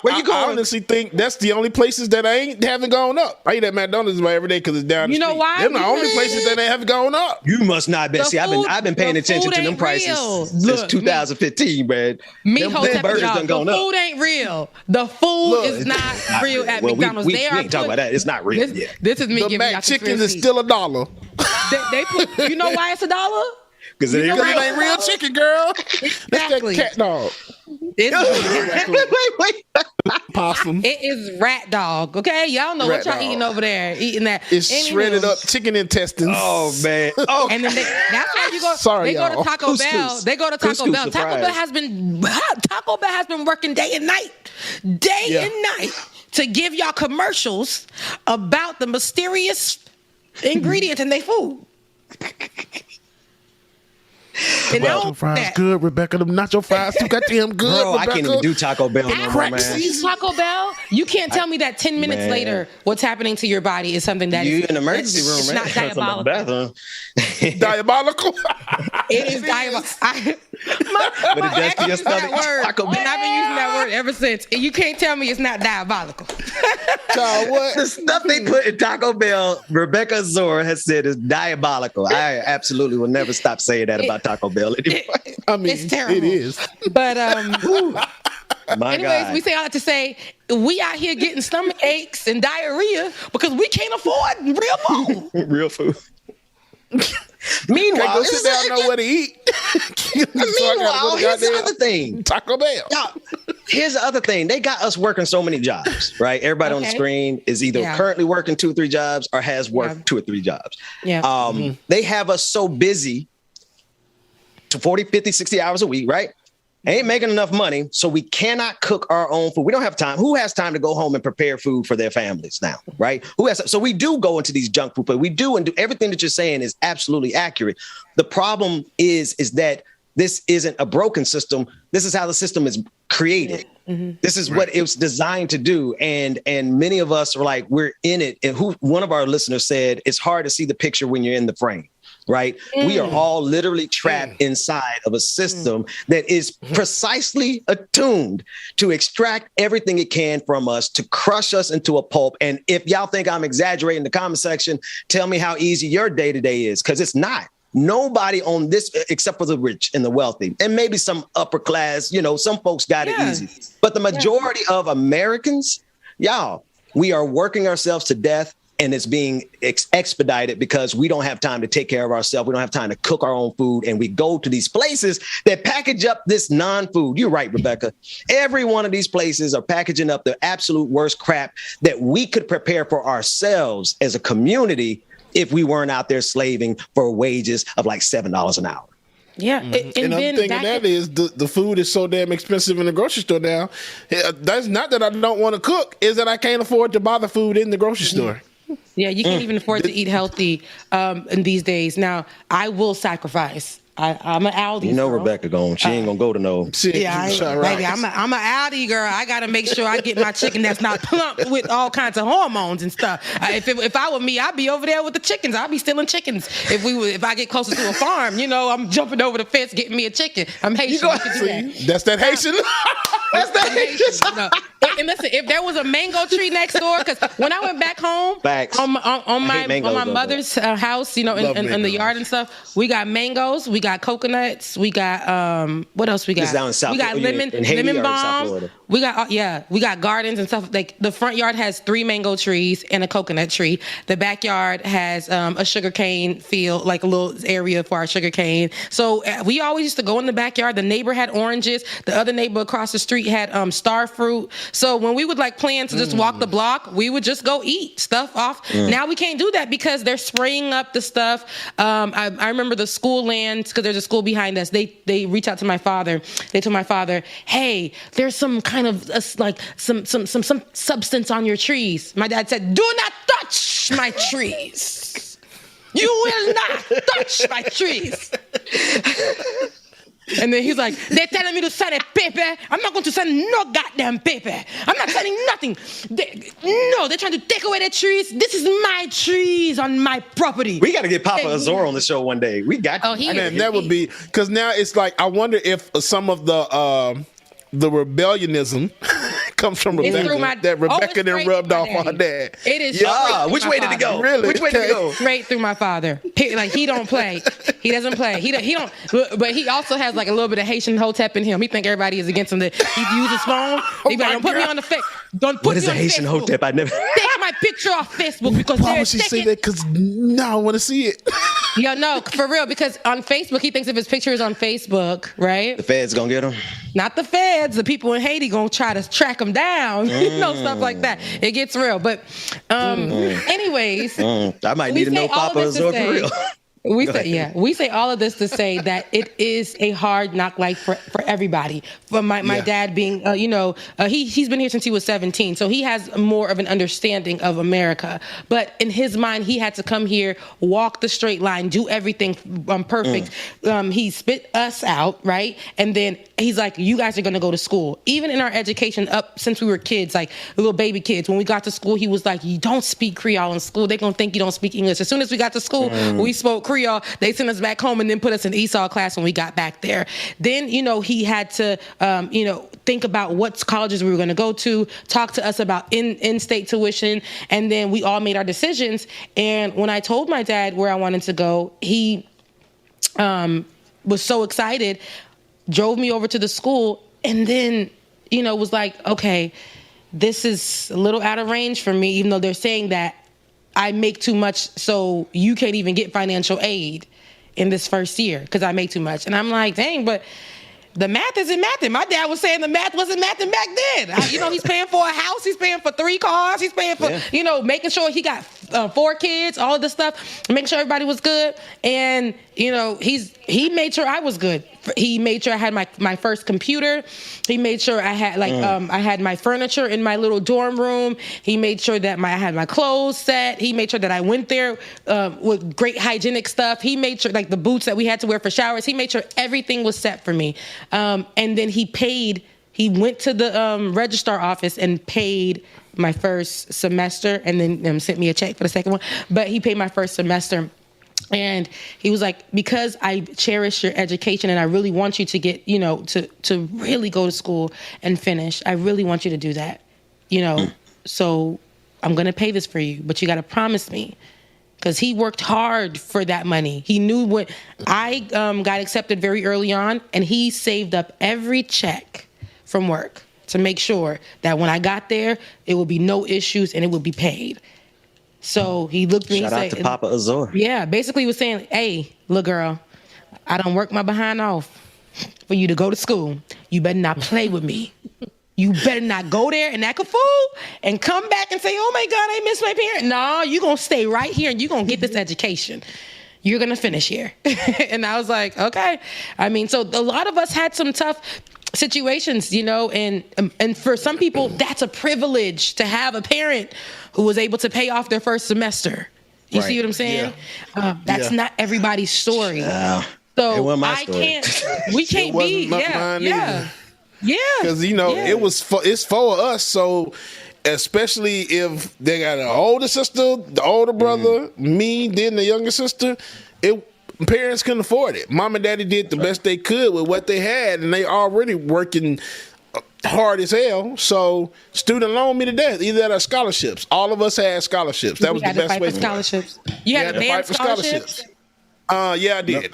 S8: Where you going? I honestly think that's the only places that haven't gone up. I eat at McDonald's every day because it's down the street. You know why? They're the only places that haven't gone up.
S2: You must not be. See, I've been paying attention to them prices since 2015, man. Them burgers done gone up.
S15: The food ain't real. The food is not real at McDonald's.
S2: We ain't talking about that. It's not real.
S15: This is me giving y'all
S8: Mac chicken is still $1.
S15: They put. You know why it's $1?
S2: Because it
S8: ain't real chicken, girl.
S15: Exactly.
S8: That's that cat dog.
S15: Wait.
S8: Possum.
S15: It is rat dog. Okay, y'all know what y'all eating over there. Eating that.
S8: It's shredded up chicken intestines.
S2: Oh man. Oh.
S15: And then that's why you go.
S8: Sorry,
S15: they go to Taco Bell. They go to Taco Bell. Taco Bell has been working day and night to give y'all commercials about the mysterious ingredients in their food.
S8: Nacho fries good, Rebecca. Them nacho fries too goddamn good,
S2: Bro,
S8: Rebecca.
S2: I can't even do Taco Bell no more, man.
S15: Taco Bell, you can't tell me that 10 minutes later, what's happening to your body is something that
S2: you in the emergency room,
S15: it's
S2: man.
S15: not diabolical.
S8: Diabolical?
S15: It is diabolical.
S2: But it does to your stomach.
S15: Taco Bell. And I've been using that word ever since. And you can't tell me it's not diabolical.
S8: Child, what?
S2: The stuff they put in Taco Bell, Rebecca Zora has said is diabolical. I absolutely will never stop saying that about Taco Bell anymore.
S8: I mean,
S15: it's terrible.
S8: It is.
S15: But
S2: My
S15: anyways,
S2: God.
S15: we say all that to say we out here getting stomach aches and diarrhea because we can't afford real food.
S2: Real food. Meanwhile,
S8: go sit down nowhere to eat.
S2: Meanwhile, here's the other thing.
S8: Taco Bell.
S2: Here's the other thing. They got us working so many jobs, right? Everybody on the screen is either currently working 2 or 3 jobs or has worked 2 or 3 jobs.
S15: Yeah.
S2: They have us so busy to 40, 50, 60 hours a week, right? Ain't making enough money, so we cannot cook our own food. We don't have time. Who has time to go home and prepare food for their families now, right? So we do go into these junk food, but we do and do everything that you're saying is absolutely accurate. The problem is that this isn't a broken system. This is how the system is created. Mm-hmm. This is what it was designed to do. And many of us are like, we're in it. And one of our listeners said, it's hard to see the picture when you're in the frame. Right. We are all literally trapped inside of a system that is precisely attuned to extract everything it can from us, to crush us into a pulp. And if y'all think I'm exaggerating in the comment section, tell me how easy your day to day is, because it's not. Nobody on this, except for the rich and the wealthy, and maybe some upper class, some folks got it easy. But the majority of Americans, y'all, we are working ourselves to death. And it's being expedited because we don't have time to take care of ourselves. We don't have time to cook our own food. And we go to these places that package up this non-food. You're right, Rebecca. Every one of these places are packaging up the absolute worst crap that we could prepare for ourselves as a community if we weren't out there slaving for wages of like $7 an hour.
S15: Yeah.
S8: And the thing of that is the food is so damn expensive in the grocery store now. That's not that I don't want to cook, is that I can't afford to buy the food in the grocery store.
S15: Yeah, you can't even afford to eat healthy in these days. Now, I will sacrifice. I'm an Aldi girl.
S2: Rebecca she ain't gonna go to no.
S15: Baby, I'm an Aldi girl. I gotta make sure I get my chicken that's not plumped with all kinds of hormones and stuff. If I were me, I'd be over there with the chickens. I'd be stealing chickens. If I get closer to a farm, I'm jumping over the fence getting me a chicken. I'm Haitian.
S8: That's that Haitian.
S15: That's that Haitian. And listen, if there was a mango tree next door, because when I went back home on my mother's house, in the yard and stuff, we got mangoes, we got coconuts, we got what else we got?
S2: Down in South,
S15: we got lemon balm. We got gardens and stuff. Like the front yard has 3 mango trees and a coconut tree. The backyard has a sugarcane field, like a little area for our sugarcane. So we always used to go in the backyard. The neighbor had oranges. The other neighbor across the street had star fruit. So when we would like plan to just walk the block, we would just go eat stuff off. Now we can't do that because they're spraying up the stuff. I remember the school lands, because there's a school behind us. They reached out to my father. They told my father, "Hey, there's some kind of like some substance on your trees." My dad said, "Do not touch my trees. You will not touch my trees." And then he's like, "They're telling me to sign a paper. I'm not going to sign no goddamn paper. I'm not signing nothing. They're trying to take away the trees. This is my trees on my property."
S2: We got to get Papa Azor on the show one day. We got.
S15: Oh,
S8: and that would be, because now it's like, I wonder if some of the rebellionism comes from Rebecca. Rebecca then rubbed off on her dad.
S15: It is.
S2: Which way did it go?
S8: Really?
S2: Which way did it go?
S15: Straight through my father. Like, he don't play. He doesn't play. He don't. But he also has like a little bit of Haitian hotep in him. He think everybody is against him. He uses his phone. He like, "Don't put me on the face. Don't put me on Facebook.
S2: What is a Haitian hotep? I never.
S15: Take my picture off Facebook because
S8: why would she say that? Because no, I want to see it.
S15: Yeah, no, for real. Because on Facebook, he thinks if his picture is on Facebook, right?
S2: The feds gonna get him.
S15: Not the feds. The people in Haiti gonna try to track him down. Stuff like that. It gets real. But anyways,
S2: I might need to know Papa Azor for real.
S15: We say all of this to say that it is a hard knock life for everybody. For my dad being, he's been here since he was 17, so he has more of an understanding of America. But in his mind, he had to come here, walk the straight line, do everything perfect. He spit us out, right? And then he's like, "You guys are going to go to school." Even in our education up since we were kids, like little baby kids, when we got to school, he was like, "You don't speak Creole in school. They're going to think you don't speak English." As soon as we got to school, we spoke Creole. They sent us back home and then put us in Esau class when we got back there. Then, he had to, think about what colleges we were going to go to, talk to us about in-state tuition, and then we all made our decisions. And when I told my dad where I wanted to go, he was so excited, drove me over to the school, and then, was like, "Okay, this is a little out of range for me," even though they're saying that I make too much, so you can't even get financial aid in this first year because I make too much. And I'm like, dang, but the math isn't mathing. My dad was saying the math wasn't mathing back then. He's paying for a house. He's paying for 3 cars. He's paying for, making sure he got 4 kids, all of this stuff, making sure everybody was good. And, he made sure I was good. He made sure I had my first computer. He made sure I had I had my furniture in my little dorm room. He made sure that I had my clothes set. He made sure that I went there with great hygienic stuff. He made sure the boots that we had to wear for showers. He made sure everything was set for me. And then he went to the registrar office and paid my first semester, and then sent me a check for the second one. But he paid my first semester. And he was like, "Because I cherish your education and I really want you to get, to really go to school and finish. I really want you to do that, so I'm going to pay this for you, but you got to promise me." Because he worked hard for that money. He knew when I got accepted very early on, and he saved up every check from work to make sure that when I got there, it would be no issues and it would be paid. So he looked at me and said,
S2: "Shout out to Papa Azor."
S15: Yeah, basically he was saying, "Hey, little girl, I done worked my behind off for you to go to school. You better not play with me. You better not go there and act a fool and come back and say, 'Oh my God, I miss my parent.' No, you're going to stay right here and you're going to get this education. You're going to finish here." And I was like, okay. So a lot of us had some tough situations, and for some people, that's a privilege to have a parent who was able to pay off their first semester. You see what I'm saying? Yeah. That's not everybody's story. So
S2: it wasn't my story.
S15: We can't be, yeah.
S8: Because it's for us. So especially if they got an older sister, the older brother, me, then the younger sister, parents couldn't afford it. Mom and daddy did the best they could with what they had, and they already working hard as hell. So student loan me to death. Either that or scholarships. All of us had scholarships. That was the best way.
S15: Scholarships. You had advanced scholarships?
S8: Yeah, I did.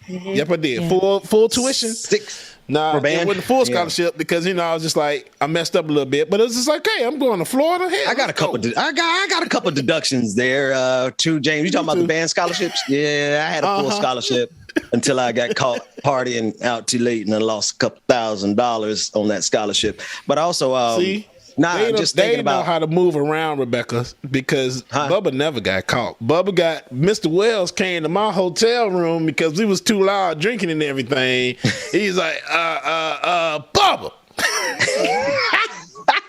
S8: Yep, I did. Full tuition.
S2: 6.
S8: Nah, it wasn't a full scholarship because I was just like, I messed up a little bit, but it was just like, hey, I'm going to Florida. Hey,
S2: I got a couple. I got a couple of deductions there. Too, James. You talking about the band scholarships? Yeah, I had a full scholarship until I got caught partying out too late and I lost a couple $1,000s on that scholarship. But also, Nah,
S8: they
S2: I'm just thinking
S8: know
S2: about
S8: how to move around, Rebecca, because Bubba never got caught. Mr. Wells came to my hotel room because we was too loud drinking and everything. He's like, Bubba,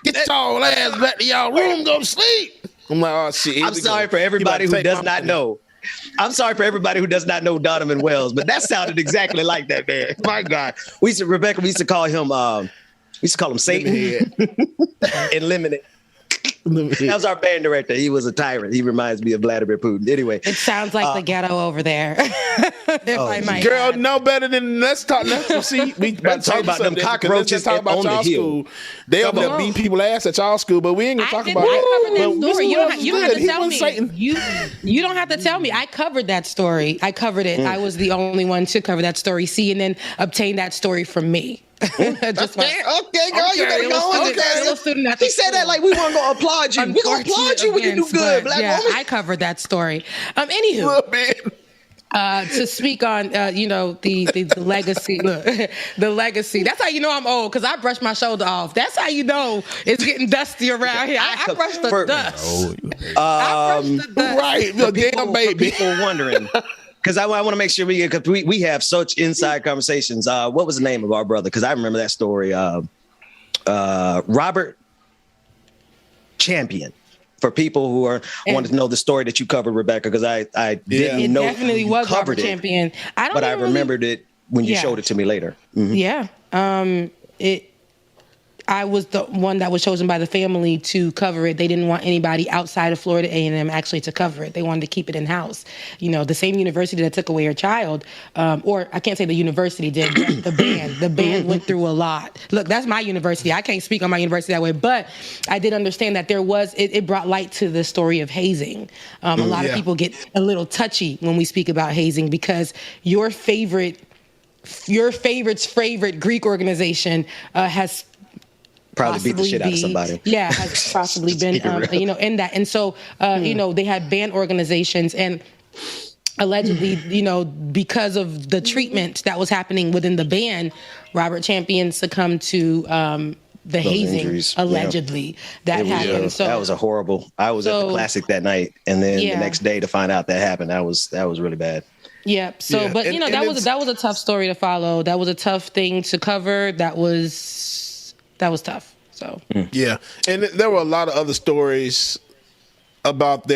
S8: get your ass back to y'all room, go to sleep. I'm like, oh shit.
S2: I'm sorry for everybody who does not know. I'm sorry for everybody who does not know Donovan Wells, but that sounded exactly like that, man. My God. We used to call him Satan and Lemonade. That was our band director. He was a tyrant. He reminds me of Vladimir Putin. Anyway,
S15: it sounds like the ghetto over there.
S8: Girl, no better than let's talk. We
S2: talk about them cockroaches
S8: talk about
S2: on
S8: y'all
S2: the hill.
S8: School. They over there beating people ass at y'all school, but we ain't gonna talk about that.
S15: I covered that story. You don't have to tell me.
S8: Satan.
S15: You don't have to tell me. I covered that story. I covered it. I was the only one to cover that story. CNN obtained that story from me.
S2: Okay, girl, you better go. Okay, he said that like we weren't gonna applaud you. We're gonna applaud you when you do good, black woman.
S15: I covered that story. Anywho, to speak on the legacy, the legacy. That's how you know I'm old, because I brushed my shoulder off. That's how you know it's getting dusty around here. I brushed the dust. I brushed the dust.
S8: Right, the damn baby.
S2: People wondering. Because I want to make sure we have such inside conversations. What was the name of our brother? Because I remember that story. Robert Champion. For people who wanted to know the story that you covered, Rebecca, because I didn't know. It
S15: definitely was Robert Champion.
S2: But I remembered it when you showed it to me later. Mm-hmm.
S15: Yeah. I was the one that was chosen by the family to cover it. They didn't want anybody outside of Florida A&M actually to cover it. They wanted to keep it in-house. The same university that took away her child, or I can't say the university did, but the band went through a lot. Look, that's my university. I can't speak on my university that way, but I did understand that it brought light to the story of hazing. A lot of people get a little touchy when we speak about hazing, because your favorite's favorite Greek organization has
S2: probably beat the shit out of somebody.
S15: Yeah, has possibly been, in that. And so, they had band organizations, and allegedly, because of the treatment that was happening within the band, Robert Champion succumbed to the hazing, injuries. Allegedly. That happened. So
S2: that was a horrible. I was at the Classic that night, and then the next day to find out that happened, that was really bad.
S15: Yeah. So, but that was a tough story to follow. That was a tough thing to cover. That was tough. So
S8: yeah, and there were a lot of other stories about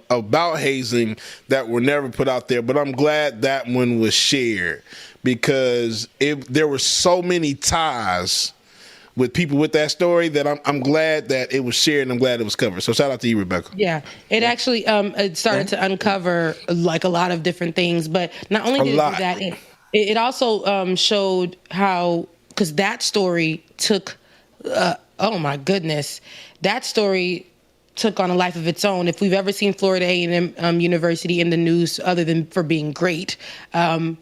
S8: about hazing that were never put out there. But I'm glad that one was shared, because there were so many ties with people with that story that I'm glad that it was shared, and I'm glad it was covered. So shout out to you, Rebecca.
S15: Yeah, it actually it started to uncover like a lot of different things, but not only did it do that, it also showed how, because that story took, oh my goodness, that story took on a life of its own. If we've ever seen Florida A&M University in the news, other than for being great,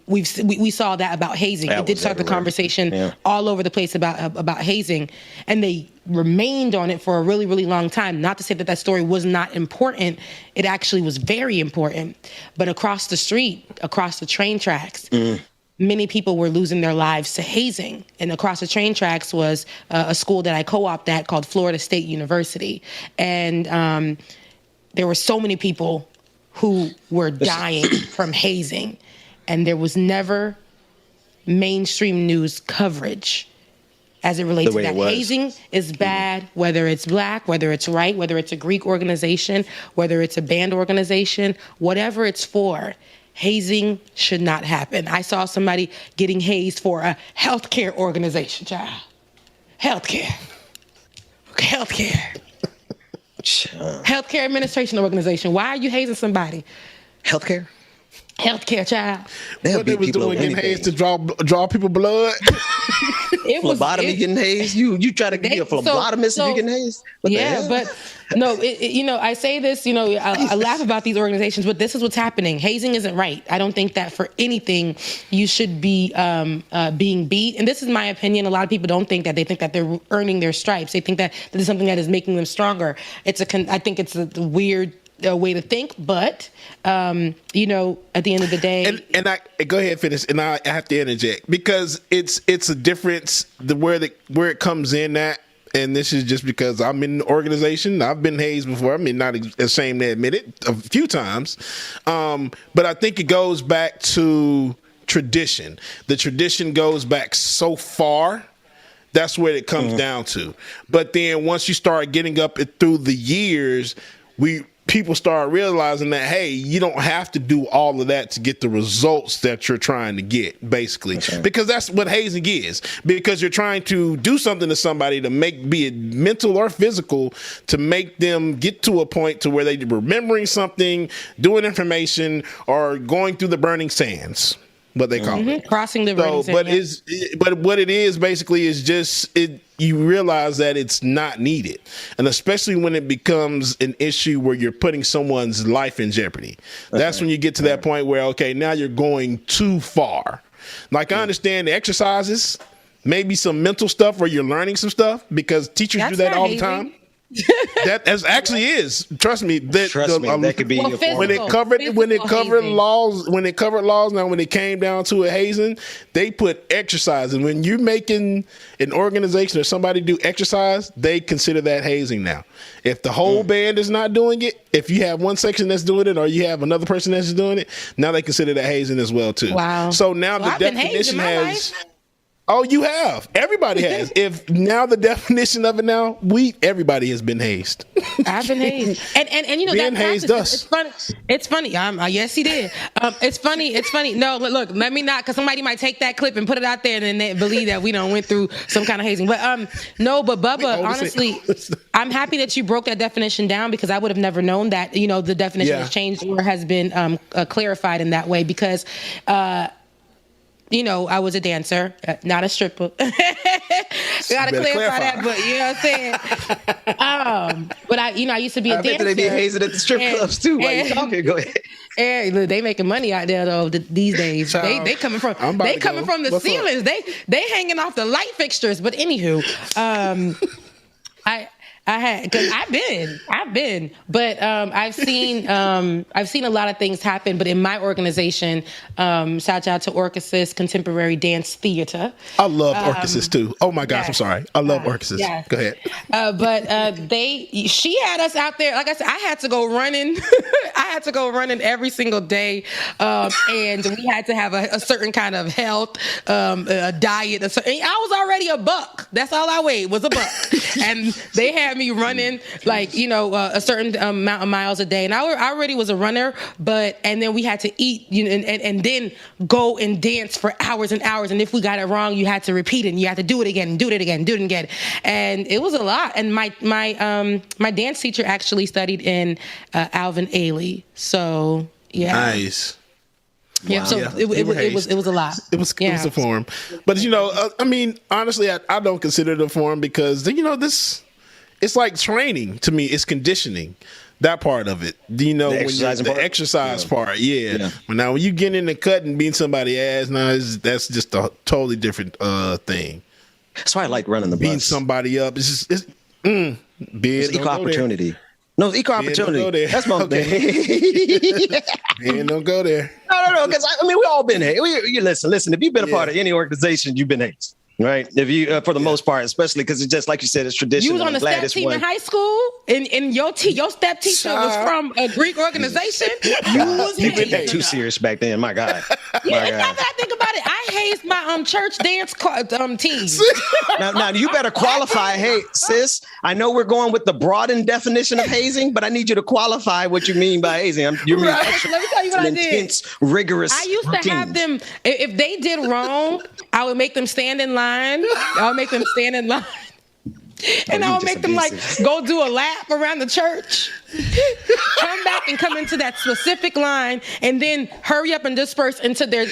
S15: we saw that about hazing. It did start the conversation all over the place about hazing, and they remained on it for a really, really long time. Not to say that story was not important. It actually was very important. But across the street, across the train tracks, many people were losing their lives to hazing. And across the train tracks was a school that I co-opted at called Florida State University. And there were so many people who were dying from hazing. And there was never mainstream news coverage as it relates to that. Hazing is bad, whether it's black, whether it's white, whether it's a Greek organization, whether it's a band organization, whatever it's for. Hazing should not happen. I saw somebody getting hazed for a healthcare organization, child. Healthcare. Healthcare administration organization. Why are you hazing somebody?
S2: Healthcare,
S15: child.
S8: What they was doing, getting hazed to draw people blood?
S2: Phlebotomy getting hazed? You try to be a phlebotomist if you getting hazed?
S15: But no, I say this, I laugh about these organizations, but this is what's happening. Hazing isn't right. I don't think that for anything you should be being beat. And this is my opinion. A lot of people don't think that. They think that they're earning their stripes. They think that this is something that is making them stronger. I think it's a weird way to think, but at the end of the day,
S8: and I go ahead, finish, and I have to interject because it's a difference where it comes in at, and this is just because I'm in the organization. I've been hazed before. I mean, not ashamed to admit it, a few times. But I think it goes back to tradition. The tradition goes back so far. That's what it comes down to. But then once you start getting up it through the years, people start realizing that, hey, you don't have to do all of that to get the results that you're trying to get, basically. Okay. Because that's what hazing is. Because you're trying to do something to somebody to make, be it mental or physical, to make them get to a point to where they're remembering something, doing information, or going through the burning sands. What they call it,
S15: crossing the burning sands.
S8: But what it is basically is just you realize that it's not needed, and especially when it becomes an issue where you're putting someone's life in jeopardy. That's when you get to that point where, okay, now you're going too far. Like, I understand the exercises, maybe some mental stuff where you're learning some stuff, because teachers do that all the time. That actually is. Trust me. That could be when it covered laws. When it covered laws. Now, when it came down to a hazing, they put exercise. And when you're making an organization or somebody do exercise, they consider that hazing now. If the whole band is not doing it, if you have one section that's doing it, or you have another person that's doing it, now they consider that hazing as well too.
S15: Wow.
S8: So now the definition has. Oh, you have. Everybody has. If now the definition of it now, everybody has been hazed.
S15: I've been hazed, and you know
S8: Ben
S15: that
S8: hazed us.
S15: It's funny. It's funny. Yes, he did. It's funny. It's funny. No, look. Let me not, because somebody might take that clip and put it out there, and then they believe that we don't went through some kind of hazing. But no. But Bubba, honestly, I'm happy that you broke that definition down, because I would have never known that. You know, the definition has changed or has been clarified in that way, because. You know, I was a dancer, not a stripper. Gotta clarify that, but you know what I'm saying? But I used to be a dancer. I bet they be hazing at the strip clubs too. While you talking, go ahead. And they making money out there though these days. They coming from the ceilings. They hanging off the light fixtures. But anywho, because I've been, but I've seen a lot of things happen. But in my organization, shout out to Orchesis Contemporary Dance Theater.
S8: I love Orchesis too. Oh my gosh, I'm sorry. I love Orchesis. Yes. Go ahead.
S15: But she had us out there. Like I said, I had to go running. I had to go running every single day, and we had to have a certain kind of health, a diet. I was already a buck. That's all I weighed was a buck, and they had me running like a certain amount of miles a day, and I already was a runner, and then we had to eat, and then go and dance for hours and hours, and if we got it wrong, you had to repeat it, and you had to do it again, and it was a lot. And my dance teacher actually studied in Alvin Ailey, so yeah. Nice. Yeah, wow. So it was a lot.
S8: It was a form, but I mean, honestly, I don't consider it a form, because this, it's like training to me. It's conditioning, that part of it. The exercise part, yeah. But now when you get in the cut and beating somebody's ass, that's just a totally different thing.
S2: That's why I like running the bus.
S8: Beating somebody up, it's
S2: equal opportunity. No, it's equal opportunity. That's my thing.
S8: Man, don't go there.
S2: No, because we all been hazed. You listen. If you've been a part of any organization, you've been hazed, right? If you, for the most part, especially because it's just like you said, it's tradition.
S15: You was on the step team in high school, and your step teacher was from a Greek organization.
S2: You been too serious back then. My God.
S15: Yeah, now that I think about it, I hazed my church dance team.
S2: Now you better qualify. Hey, sis, I know we're going with the broadened definition of hazing, but I need you to qualify what you mean by hazing. Let me
S15: tell you what I did.
S2: Intense, rigorous.
S15: I used to have them. If they did wrong, I would make them stand in line. And I would make them go do a lap around the church, come back and come into that specific line, and then hurry up and disperse into their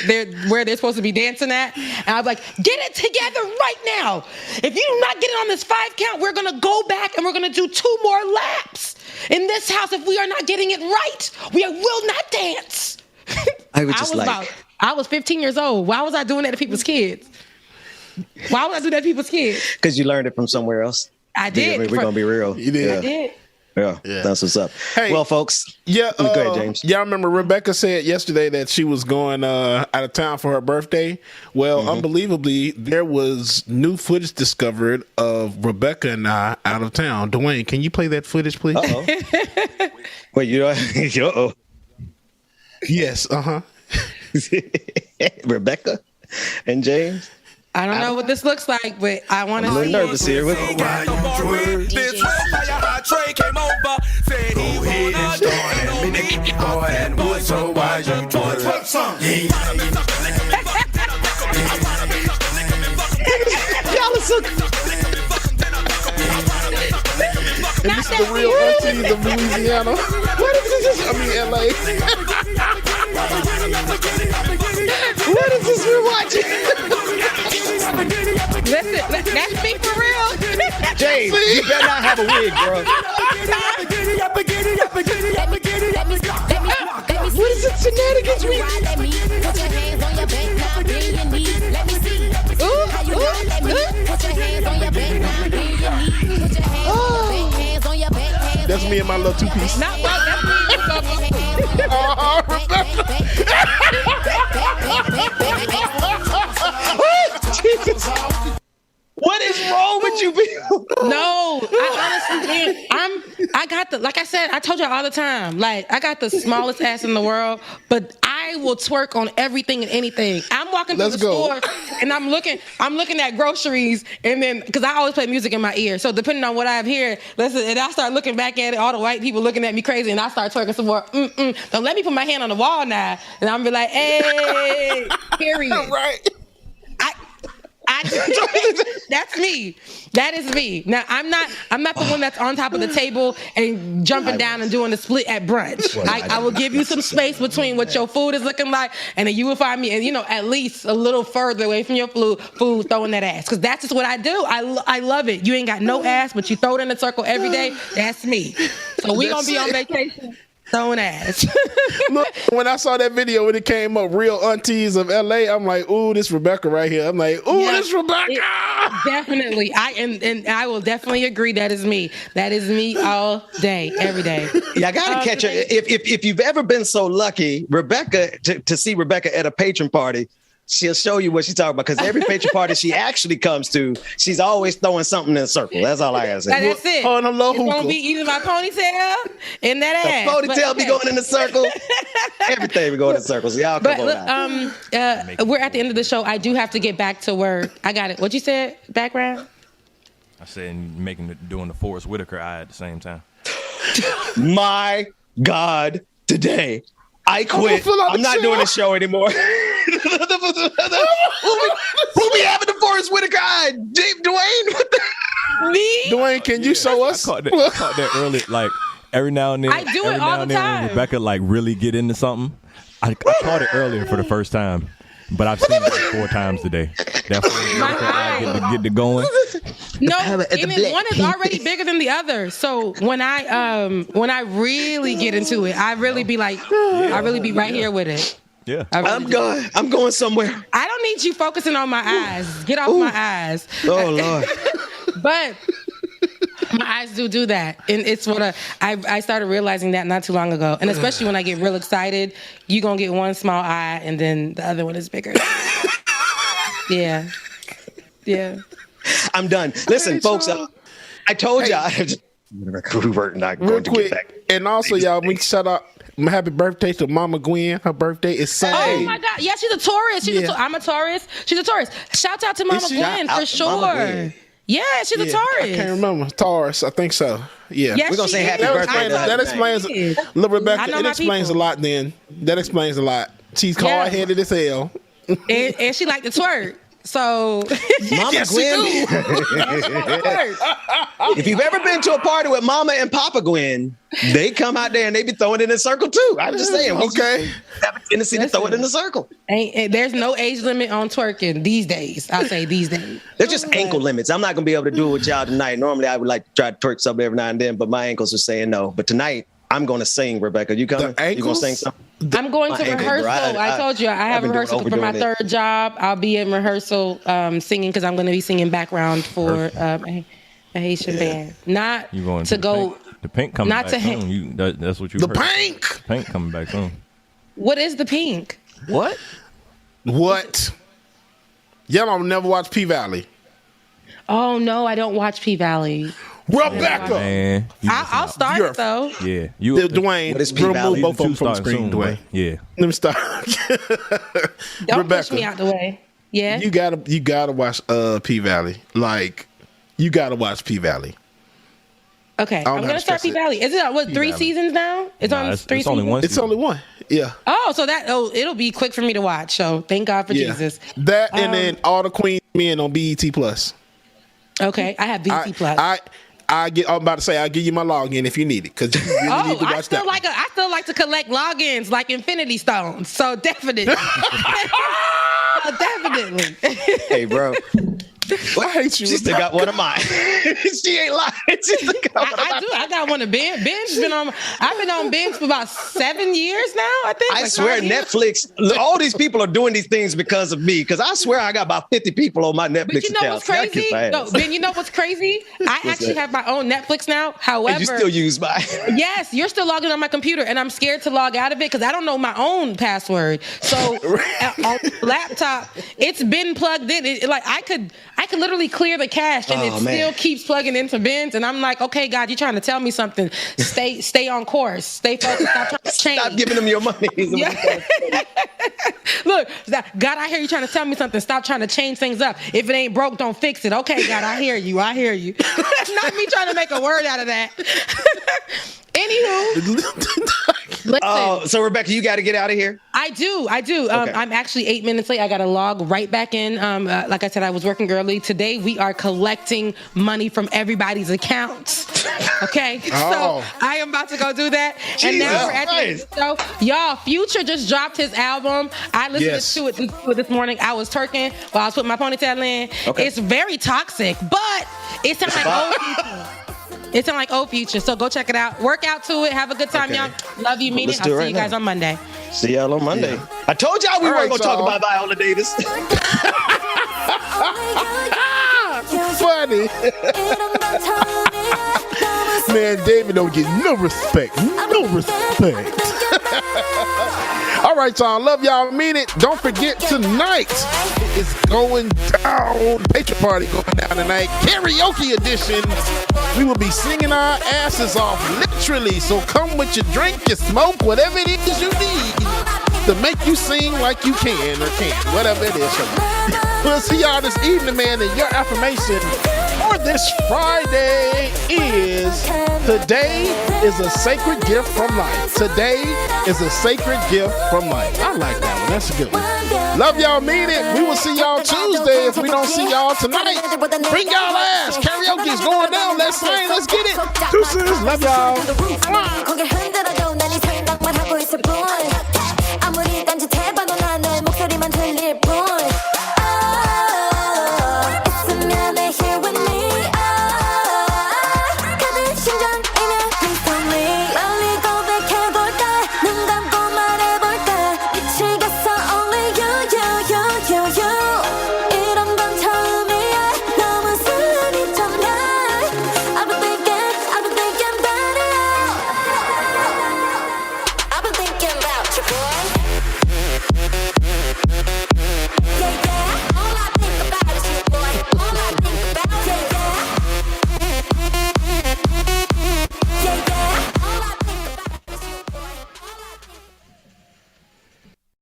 S15: where they're supposed to be dancing at. And I'd be like, get it together right now. If you do not get it on this 5 count, we're going to go back and we're going to do 2 more laps. In this house, if we are not getting it right, we will not dance.
S2: I
S15: was 15 years old. Why was I doing that to people's kids? Why would I do that to people's kids?
S2: Because you learned it from somewhere else.
S15: I did.
S2: We're going to be real.
S8: You did.
S15: I did.
S2: Yeah, that's what's up.
S8: Hey,
S2: well, folks.
S8: Yeah,
S2: go ahead, James.
S8: Y'all remember Rebecca said yesterday that she was going out of town for her birthday? Well, unbelievably, there was new footage discovered of Rebecca and I out of town. Dwayne, can you play that footage, please?
S2: Uh-oh. Wait, you know? Uh-oh.
S8: Yes,
S2: Rebecca and James?
S15: I don't know what this looks like, but I want to see.
S2: I'm a little nervous here.
S10: This Trey came over, said he wanna join me, boy, and wood, so why you twerk?
S2: Y'all are so.
S8: And this is the real aunties of Louisiana. What is this? I mean, LA.
S2: What is this we're watching?
S15: Listen, that's me for real.
S2: James, you better not have a wig, bro. What is it, shenanigans?
S10: Let me put your hands on your back now, bend your knees. Let me see. How you got let me put your hands on your back now, bend your knees. Put your hands on your back, hands on your back.
S8: That's me and my little two-piece.
S15: Not right, that's me.
S2: Jesus. What is wrong with you people?
S15: No, I honestly, I got the, like I said, I told y'all all the time, like I got the smallest ass in the world, but I will twerk on everything and anything. I'm walking through the store and I'm looking at groceries, and then because I always play music in my ear, so depending on what I have here, listen, and I start looking back at it, all the white people looking at me crazy, and I start twerking some more. Don't let me put my hand on the wall now, and I'm be like, hey, period.
S8: Right.
S15: That's me. That is me. Now I'm not the one that's on top of the table and jumping down and doing the split at brunch. I will give you some space between what your food is looking like, and then you will find me, and at least a little further away from your food throwing that ass, because that's just what I do. I love it. You ain't got no ass, but you throw it in a circle every day. That's me. So we gonna be on vacation. Throwing ass.
S8: Look, when I saw that video when it came up, real aunties of LA, I'm like, ooh, this Rebecca right here. I'm like, ooh, this Rebecca.
S15: Definitely. I will definitely agree. That is me. That is me all day, every day.
S2: Yeah, I gotta catch her. If you've ever been so lucky, Rebecca, to see Rebecca at a patron party, she'll show you what she's talking about, because every patron party she actually comes to, she's always throwing something in a circle. That's all I gotta say.
S15: That's it.
S8: On a low
S15: it's gonna be either my ponytail and that ass.
S2: The ponytail be going in a circle. Everything be going in circles. Y'all come on out.
S15: We're at the end of the show. I do have to get back to work. I got it. What you said? Background?
S13: I said doing the Forrest Whitaker eye at the same time.
S2: My God, today I quit. I'm not doing the show anymore. Who be having the Forrest Whitaker eye? Dwayne? What the?
S15: Me?
S8: Dwayne, can you show us?
S13: I caught that early, like every now and then.
S15: I do it all the time.
S13: When Rebecca really get into something, I caught it earlier for the first time, but I've seen it like 4 times today. That Forrest Whitaker eye get it going.
S15: No, and one is already bigger than the other. So when I really get into it, I really be like, I really be right here with it.
S13: Yeah,
S2: I'm going somewhere.
S15: I don't need you focusing on my eyes. Get off my eyes.
S2: Oh Lord.
S15: But my eyes do that, and it's what I started realizing that not too long ago. And especially when I get real excited, you gonna get one small eye, and then the other one is bigger. Yeah.
S2: I'm done. Listen, folks. I told y'all. We were not going to get back.
S8: And also, y'all, we shout out. Happy birthday to Mama Gwen. Her birthday is Sunday.
S15: Oh my God! Yeah, she's a Taurus. I'm a Taurus. She's a Taurus. Shout out to Mama Gwen for sure. Yeah, she's a Taurus.
S8: I can't remember. Taurus, I think so. Yeah.
S15: Yes,
S2: we're gonna say happy birthday.
S8: That explains. Look, Rebecca, it explains a lot. Then that explains a lot. She's hard-headed as hell,
S15: and she like to twerk. So,
S2: Mama Gwen. If you've ever been to a party with Mama and Papa Gwen, they come out there and they be throwing it in a circle too. I'm just saying.
S8: Okay.
S2: Have a tendency to throw it in a circle.
S15: There's no age limit on twerking these days. I'll say these days.
S2: There's just ankle limits. I'm not gonna be able to do it with y'all tonight. Normally, I would like to try to twerk something every now and then, but my ankles are saying no. But tonight, I'm gonna sing. Rebecca, you coming? You gonna sing something?
S15: I'm going to rehearsal. I told you I have rehearsal for my third job. I'll be in rehearsal singing, because I'm going to be singing background for a Haitian band. Not to go
S13: The Pink coming
S15: Not
S13: back
S15: to him.
S13: soon. That's what you
S8: The
S13: heard.
S8: Pink.
S13: Pink coming back soon.
S15: What is the Pink?
S2: What?
S8: Y'all don't never watch P-Valley.
S15: Oh no, I don't watch P-Valley.
S8: Rebecca.
S13: Man,
S15: I'll start it though.
S13: Yeah,
S8: Dwayne.
S2: What is
S8: remove
S2: P-Valley?
S8: both of them from the
S13: Starting
S8: screen,
S13: soon,
S8: Dwayne.
S13: Yeah.
S8: Let me start.
S15: Don't
S8: Rebecca,
S15: push me out the way. Yeah.
S8: You gotta watch P-Valley. Like, you gotta watch P-Valley.
S15: Okay,
S8: I don't
S15: I'm
S8: know how
S15: gonna
S8: to
S15: start
S8: stress it.
S15: P-Valley. Is it what 3
S8: P-Valley.
S15: seasons now? It's
S13: Nah,
S15: on
S13: it's-
S15: 3
S13: it's only
S15: seasons.
S13: one
S8: It's only one. Yeah.
S15: Oh, so it'll be quick for me to watch. So thank God for Jesus.
S8: That and then all the Queen men on BET Plus.
S15: Okay, I have BT Plus.
S8: I'm about to say I'll give you my login if you need it because you really need to watch that.
S15: I still like to collect logins like Infinity Stones. So definitely. Definitely.
S2: Hey, bro.
S8: I hate you.
S2: She still got one of mine. She ain't lying. She still got one of
S15: I do. I got one of Ben. Ben's been on. I've been on Ben's for about 7 years now. I think.
S2: I
S15: like
S2: swear,
S15: 5 years.
S2: Netflix. All these people are doing these things because of me. Because I swear, I got about 50 people on my Netflix
S15: But you know
S2: account.
S15: what's crazy? No, Ben, you know what's crazy? I actually
S2: that?
S15: have my own Netflix now. However,
S2: And you still use mine.
S15: Yes, you're still logging on my computer, and I'm scared to log out of it because I don't know my own password. So on the laptop, it's been plugged in. Like I could literally clear the cache, and it still keeps plugging into Ben's. And I'm like, okay, God, you're trying to tell me something. Stay on course. Stay focused. Stop trying to change.
S2: Stop giving them your money.
S15: Look, God, I hear you trying to tell me something. Stop trying to change things up. If it ain't broke, don't fix it. Okay, God, I hear you. I hear you. Not me trying to make a word out of that. Anywho, listen.
S2: So Rebecca, you got to get out of here.
S15: I do. Okay. I'm actually 8 minutes late. I got to log right back in. Like I said, I was working early. Today, we are collecting money from everybody's accounts. Okay?
S8: Oh.
S15: So I am about to go do that. And now we're at the end of the show. Y'all, Future just dropped his album. I listened to it this morning. I was twerking while I was putting my ponytail in.
S2: Okay.
S15: It's very toxic, but it sounds like old Future. It sounds like old Future. So go check it out. Work out to it. Have a good time, y'all. Love you, mean it. I'll see you guys on Monday.
S2: See y'all on Monday. I told y'all we weren't going to talk about Viola Davis.
S8: Funny. Man, David don't get no respect. No respect. All right, y'all. Love y'all. Mean it. Don't forget tonight it's going down. Patron party going down tonight. Karaoke edition. We will be singing our asses off, literally. So come with your drink, your smoke, whatever it is you need to make you sing like you can or can't, whatever it is. We'll see y'all this evening, man. And your affirmation for this Friday is: today is a sacred gift from life. Today is a sacred gift from life. I like that one. That's a good one. Love y'all, mean it. We will see y'all Tuesday if we don't see y'all tonight. Bring y'all ass. Karaoke's going down. Let's sing. Let's get it. Deuces. Love y'all.